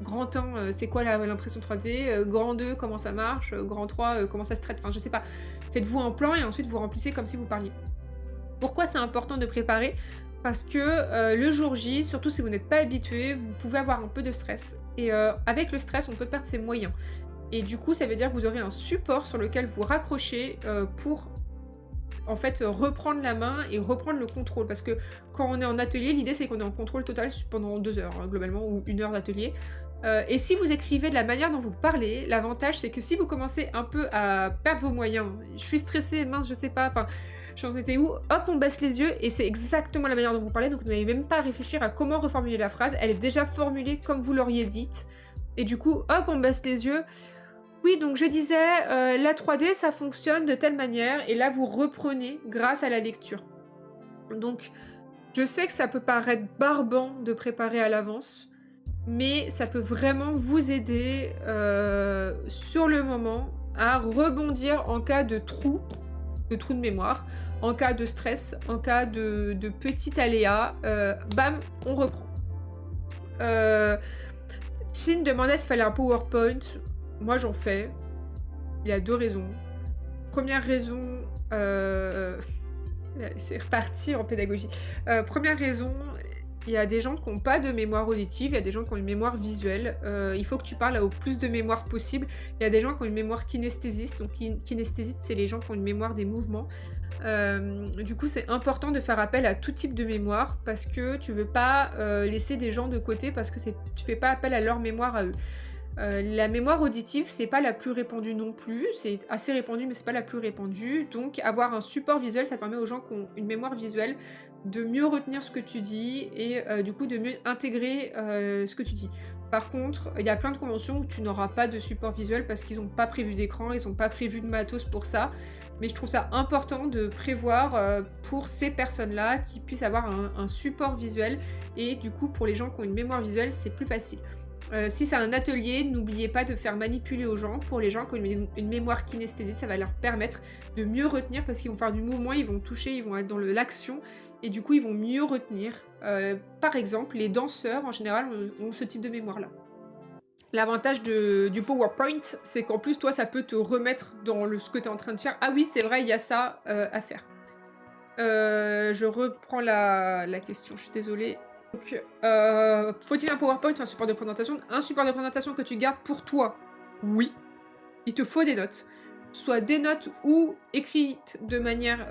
grand 1, c'est quoi l'impression 3D, grand 2, comment ça marche, grand 3, comment ça se traite, enfin je sais pas. Faites-vous un plan et ensuite vous remplissez comme si vous parliez. Pourquoi c'est important de préparer? Parce que le jour J, surtout si vous n'êtes pas habitué, vous pouvez avoir un peu de stress. Et avec le stress, on peut perdre ses moyens. Et du coup, ça veut dire que vous aurez un support sur lequel vous raccrochez pour en fait reprendre la main et reprendre le contrôle. Parce que quand on est en atelier, l'idée c'est qu'on est en contrôle total pendant 2 heures, hein, globalement, ou 1 heure d'atelier. Et si vous écrivez de la manière dont vous parlez, l'avantage c'est que si vous commencez un peu à perdre vos moyens, je suis stressée, mince, je sais pas, enfin, j'en étais où, hop, on baisse les yeux et c'est exactement la manière dont vous parlez, donc vous n'avez même pas à réfléchir à comment reformuler la phrase, elle est déjà formulée comme vous l'auriez dite, et du coup, hop, on baisse les yeux. Oui, donc je disais, la 3D ça fonctionne de telle manière, et là vous reprenez grâce à la lecture. Donc, je sais que ça peut paraître barbant de préparer à l'avance, mais ça peut vraiment vous aider sur le moment à rebondir en cas de trou de mémoire, en cas de stress, en cas de petit aléa, bam, on reprend. Finn demandait s'il fallait un PowerPoint. Moi j'en fais. Il y a 2 raisons. Première raison, c'est reparti en pédagogie. Première raison, Il y a des gens qui n'ont pas de mémoire auditive, il y a des gens qui ont une mémoire visuelle. Il faut que tu parles au plus de mémoire possible. Il y a des gens qui ont une mémoire kinesthésiste. Donc kinesthésiste, c'est les gens qui ont une mémoire des mouvements. Du coup, c'est important de faire appel à tout type de mémoire parce que tu veux pas laisser des gens de côté parce que tu fais pas appel à leur mémoire à eux. La mémoire auditive, c'est pas la plus répandue non plus, c'est assez répandu mais c'est pas la plus répandue, donc avoir un support visuel, ça permet aux gens qui ont une mémoire visuelle de mieux retenir ce que tu dis et du coup de mieux intégrer ce que tu dis. Par contre, il y a plein de conventions où tu n'auras pas de support visuel parce qu'ils n'ont pas prévu d'écran, ils n'ont pas prévu de matos pour ça, mais je trouve ça important de prévoir pour ces personnes-là qui puissent avoir un support visuel et du coup pour les gens qui ont une mémoire visuelle, c'est plus facile. Si c'est un atelier, n'oubliez pas de faire manipuler aux gens. Pour les gens qui ont une mémoire kinesthésique, ça va leur permettre de mieux retenir parce qu'ils vont faire du mouvement, ils vont toucher, ils vont être dans l'action et du coup ils vont mieux retenir. Par exemple, les danseurs en général ont ce type de mémoire-là. L'avantage du PowerPoint, c'est qu'en plus toi ça peut te remettre dans ce que tu es en train de faire. Ah oui, c'est vrai, il y a ça à faire. Je reprends la question, je suis désolée. Donc, faut-il un PowerPoint ou un support de présentation? Un support de présentation que tu gardes pour toi, oui. Il te faut des notes. Soit des notes ou écrites de manière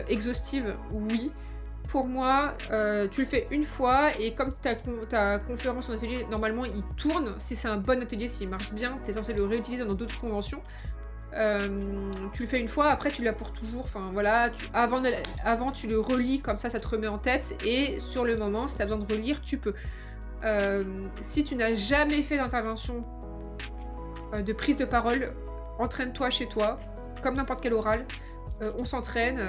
exhaustive, oui. Pour moi, tu le fais une fois et comme ta conférence ou atelier, normalement, il tourne. Si c'est un bon atelier, s'il marche bien, tu es censé le réutiliser dans d'autres conventions. Tu le fais une fois, après tu l'as pour toujours, enfin voilà, avant tu le relis, comme ça te remet en tête, et sur le moment, si tu as besoin de relire, tu peux. Si tu n'as jamais fait d'intervention de prise de parole, entraîne-toi chez toi, comme n'importe quel oral, on s'entraîne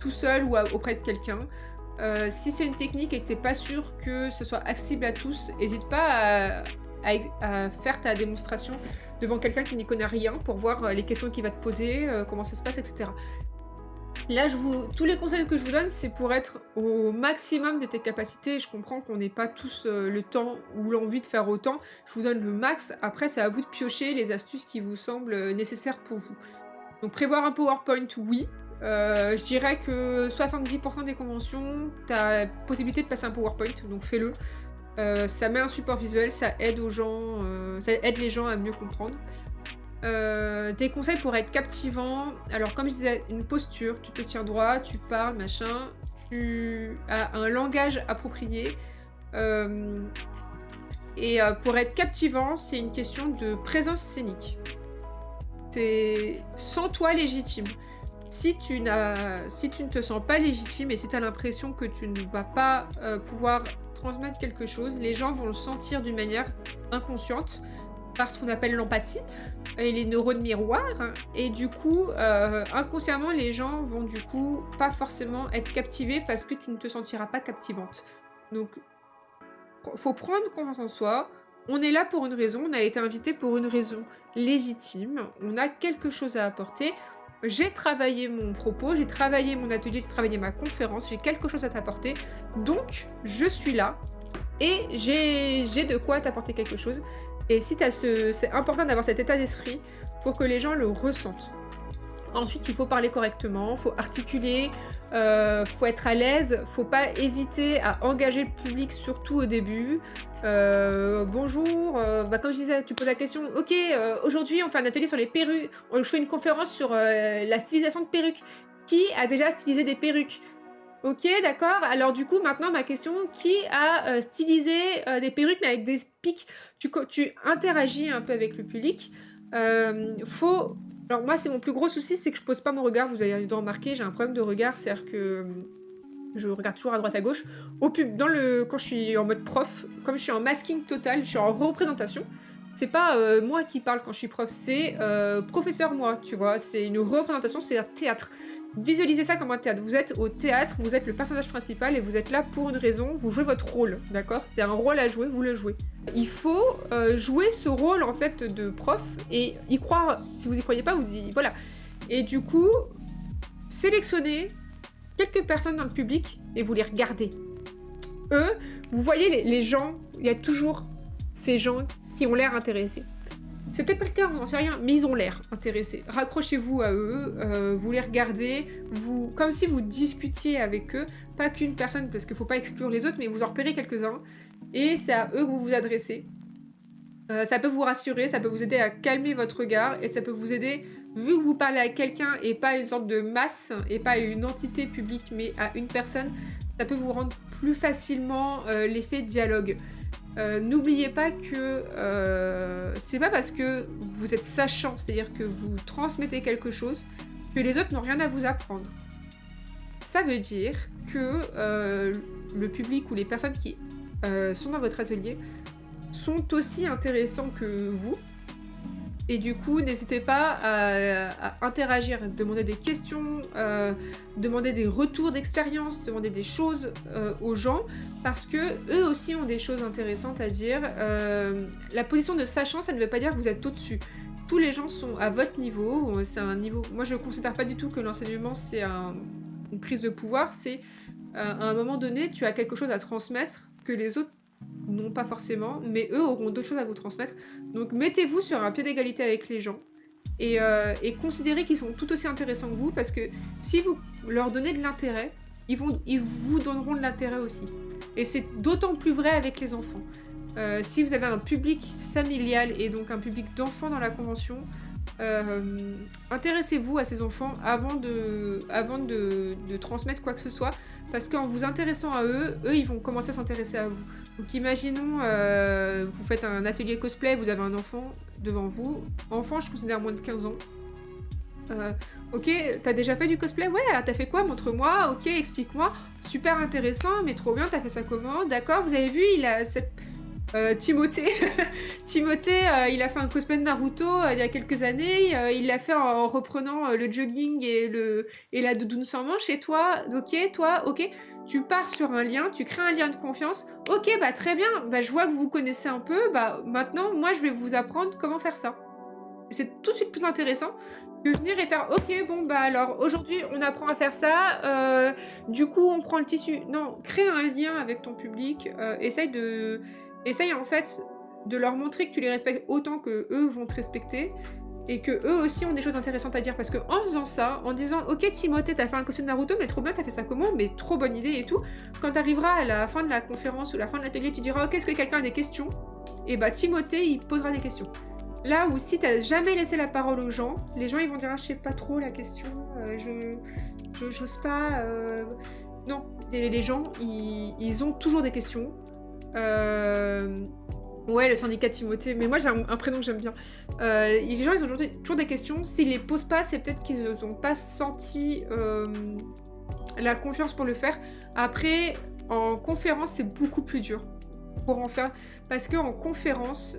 tout seul ou auprès de quelqu'un. Si c'est une technique et que tu n'es pas sûr que ce soit accessible à tous, n'hésite pas à faire ta démonstration devant quelqu'un qui n'y connaît rien pour voir les questions qu'il va te poser, comment ça se passe, etc. Là, tous les conseils que je vous donne, c'est pour être au maximum de tes capacités. Je comprends qu'on n'ait pas tous le temps ou l'envie de faire autant. Je vous donne le max. Après, c'est à vous de piocher les astuces qui vous semblent nécessaires pour vous. Donc, prévoir un PowerPoint, oui. Je dirais que 70% des conventions, tu as possibilité de passer un PowerPoint, donc fais-le. Ça met un support visuel, ça aide aux gens, ça aide les gens à mieux comprendre. Des conseils pour être captivant. Alors comme je disais, une posture, tu te tiens droit, tu parles, machin, tu as un langage approprié. Pour être captivant, c'est une question de présence scénique. C'est sens-toi légitime. Si tu ne te sens pas légitime et si tu as l'impression que tu ne vas pas pouvoir transmettre quelque chose, les gens vont le sentir d'une manière inconsciente par ce qu'on appelle l'empathie et les neurones miroirs, et du coup inconsciemment les gens vont du coup pas forcément être captivés parce que tu ne te sentiras pas captivante. Donc faut prendre confiance en soi. On est là pour une raison, on a été invité pour une raison légitime, on a quelque chose à apporter. J'ai travaillé mon propos, j'ai travaillé mon atelier, j'ai travaillé ma conférence, j'ai quelque chose à t'apporter, donc je suis là et j'ai de quoi t'apporter quelque chose. Et si c'est important d'avoir cet état d'esprit pour que les gens le ressentent. Ensuite, il faut parler correctement, il faut articuler, faut être à l'aise, faut pas hésiter à engager le public, surtout au début. Bonjour, comme je disais, tu poses la question, ok, aujourd'hui on fait un atelier sur les perruques, je fais une conférence sur la stylisation de perruques. Qui a déjà stylisé des perruques? Ok, d'accord, alors du coup maintenant ma question, qui a stylisé des perruques mais avec des pics? Tu interagis un peu avec le public, Alors moi, c'est mon plus gros souci, c'est que je pose pas mon regard. Vous avez dû remarquer, j'ai un problème de regard, c'est-à-dire que je regarde toujours à droite à gauche. Quand je suis en mode prof, comme je suis en masking total, je suis en représentation. C'est pas moi qui parle quand je suis prof, c'est professeur moi, tu vois. C'est une représentation, c'est un théâtre. Visualisez ça comme un théâtre. Vous êtes au théâtre, vous êtes le personnage principal et vous êtes là pour une raison. Vous jouez votre rôle, d'accord? C'est un rôle à jouer, vous le jouez. Il faut jouer ce rôle en fait de prof et y croire. Si vous y croyez pas, vous y voilà. Et du coup, sélectionnez quelques personnes dans le public et vous les regardez. Vous voyez les gens. Il y a toujours ces gens qui ont l'air intéressés. C'est peut-être pas le cas, on n'en sait rien, mais ils ont l'air intéressés. Raccrochez-vous à eux, vous les regardez, comme si vous discutiez avec eux, pas qu'une personne, parce qu'il faut pas exclure les autres, mais vous en repérez quelques-uns, et c'est à eux que vous vous adressez. Ça peut vous rassurer, ça peut vous aider à calmer votre regard, et ça peut vous aider, vu que vous parlez à quelqu'un, et pas à une sorte de masse, et pas à une entité publique, mais à une personne, ça peut vous rendre plus facilement l'effet dialogue. N'oubliez pas que c'est pas parce que vous êtes sachant, c'est-à-dire que vous transmettez quelque chose, que les autres n'ont rien à vous apprendre. Ça veut dire que le public ou les personnes qui sont dans votre atelier sont aussi intéressants que vous. Et du coup, n'hésitez pas à interagir, demander des questions, demander des retours d'expérience, demander des choses aux gens, parce que eux aussi ont des choses intéressantes à dire. La position de sachant, ça ne veut pas dire que vous êtes au-dessus. Tous les gens sont à votre niveau, c'est un niveau... Moi, je ne considère pas du tout que l'enseignement, c'est une prise de pouvoir, c'est à un moment donné, tu as quelque chose à transmettre que les autres non pas forcément, mais eux auront d'autres choses à vous transmettre. Donc mettez-vous sur un pied d'égalité avec les gens et considérez qu'ils sont tout aussi intéressants que vous, parce que si vous leur donnez de l'intérêt, ils vous donneront de l'intérêt aussi. Et c'est d'autant plus vrai avec les enfants. Si vous avez un public familial et donc un public d'enfants dans la convention, intéressez-vous à ces enfants avant de transmettre quoi que ce soit, parce qu'en vous intéressant à eux, ils vont commencer à s'intéresser à vous. Donc imaginons, vous faites un atelier cosplay, vous avez un enfant devant vous. Enfant, je considère moins de 15 ans. Ok, t'as déjà fait du cosplay? Ouais, t'as fait quoi? Montre-moi. Ok, explique-moi. Super intéressant, mais trop bien, t'as fait ça comment? D'accord, vous avez vu, il a cette... Timothée, Timothée il a fait un cosplay de Naruto il y a quelques années, il l'a fait en reprenant le jogging et la doudoune sans manche, et toi, ok, tu pars sur un lien, tu crées un lien de confiance, ok, bah très bien, bah je vois que vous connaissez un peu, bah maintenant, moi je vais vous apprendre comment faire ça. C'est tout de suite plus intéressant que venir et faire, ok, bon bah alors aujourd'hui on apprend à faire ça, du coup on prend le tissu. Non, crée un lien avec ton public, essaye en fait de leur montrer que tu les respectes autant que eux vont te respecter, et que eux aussi ont des choses intéressantes à dire, parce que en faisant ça, en disant ok Timothée t'as fait un costume de Naruto, mais trop bien, t'as fait ça comment, mais trop bonne idée et tout, quand t'arriveras à la fin de la conférence ou la fin de l'atelier, tu diras ok, est-ce que quelqu'un a des questions, et bah Timothée il posera des questions. Là où si t'as jamais laissé la parole aux gens, les gens ils vont dire ah, je sais pas trop la question, j'ose pas, non, les gens ils ont toujours des questions. Ouais, le syndicat Timothée, mais moi j'ai un prénom que j'aime bien. Les gens ils ont toujours des questions, s'ils les posent pas, c'est peut-être qu'ils n'ont pas senti la confiance pour le faire. Après, en conférence, c'est beaucoup plus dur pour en faire, parce qu'en conférence,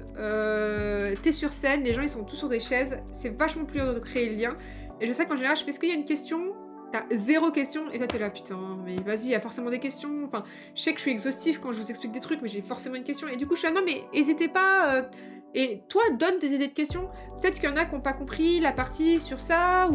t'es sur scène, les gens ils sont tous sur des chaises, c'est vachement plus dur de créer le lien. Et je sais qu'en général, je fais, est-ce qu'il y a une question? T'as 0 question, et toi t'es là, putain, mais vas-y, il y a forcément des questions. Enfin, je sais que je suis exhaustif quand je vous explique des trucs, mais j'ai forcément une question. Et du coup, je suis là, non, mais n'hésitez pas. Et toi, donne des idées de questions. Peut-être qu'il y en a qui n'ont pas compris la partie sur ça,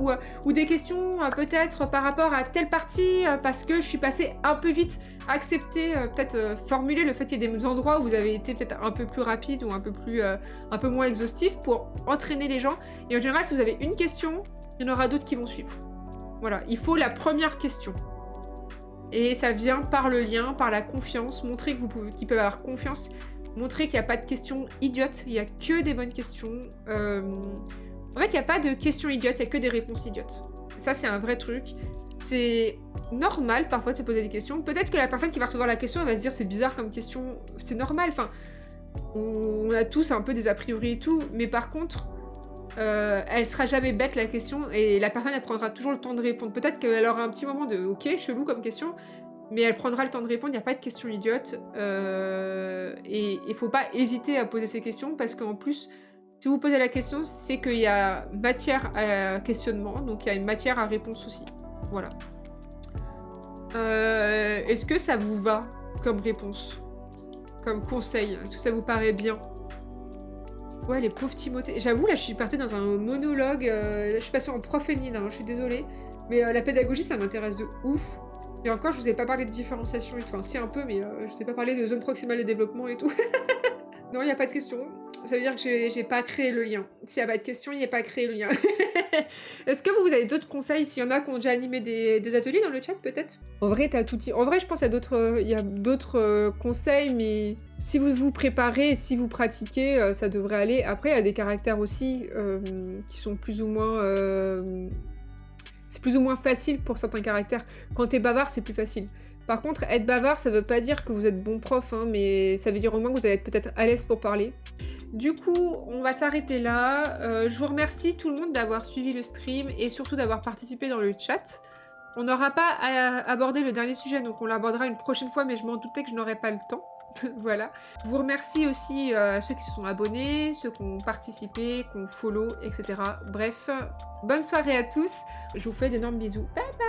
ou des questions peut-être par rapport à telle partie, parce que je suis passée un peu vite. Accepter, peut-être formuler le fait qu'il y ait des endroits où vous avez été peut-être un peu plus rapide ou un peu moins exhaustif pour entraîner les gens. Et en général, si vous avez une question, il y en aura d'autres qui vont suivre. Voilà, il faut la première question. Et ça vient par le lien, par la confiance, montrer qu'ils peuvent avoir confiance, montrer qu'il n'y a pas de questions idiotes, il n'y a que des bonnes questions. En fait, il n'y a pas de questions idiotes, il n'y a que des réponses idiotes. Ça, c'est un vrai truc. C'est normal parfois de se poser des questions. Peut-être que la personne qui va recevoir la question, elle va se dire c'est bizarre comme question. C'est normal, enfin, on a tous un peu des a priori et tout, mais par contre... elle sera jamais bête la question, et la personne elle prendra toujours le temps de répondre. Peut-être qu'elle aura un petit moment de ok, chelou comme question, mais elle prendra le temps de répondre, il n'y a pas de questions idiotes. Et il faut pas hésiter à poser ces questions, parce qu'en plus, si vous posez la question, c'est qu'il y a matière à questionnement, donc il y a une matière à réponse aussi. Voilà. Est-ce que ça vous va comme réponse, comme conseil? Est-ce que ça vous paraît bien? Ouais, les pauvres Timothée. J'avoue, là, je suis partie dans un monologue. Là, je suis passée en prof féminin, je suis désolée. Mais la pédagogie, ça m'intéresse de ouf. Et encore, je vous ai pas parlé de différenciation et tout. Enfin, si, un peu, mais je vous ai pas parlé de zone proximale de développement et tout. Non, il n'y a pas de question. Ça veut dire que j'ai pas créé le lien. S'il y a pas de question, il n'y a pas créé le lien. Est-ce que vous avez d'autres conseils, s'il y en a qui ont déjà animé des ateliers dans le chat, peut-être? En vrai, t'as tout dit. En vrai, je pense qu'il y a d'autres conseils, mais si vous vous préparez, si vous pratiquez, ça devrait aller. Après, il y a des caractères aussi qui sont plus ou moins... c'est plus ou moins facile pour certains caractères. Quand t'es bavard, c'est plus facile. Par contre, être bavard, ça veut pas dire que vous êtes bon prof, hein, mais ça veut dire au moins que vous allez être peut-être à l'aise pour parler. Du coup, on va s'arrêter là. Je vous remercie tout le monde d'avoir suivi le stream et surtout d'avoir participé dans le chat. On n'aura pas à aborder le dernier sujet, donc on l'abordera une prochaine fois, mais je m'en doutais que je n'aurais pas le temps. Voilà. Je vous remercie aussi à ceux qui se sont abonnés, ceux qui ont participé, qui ont follow, etc. Bref, bonne soirée à tous. Je vous fais d'énormes bisous. Bye bye!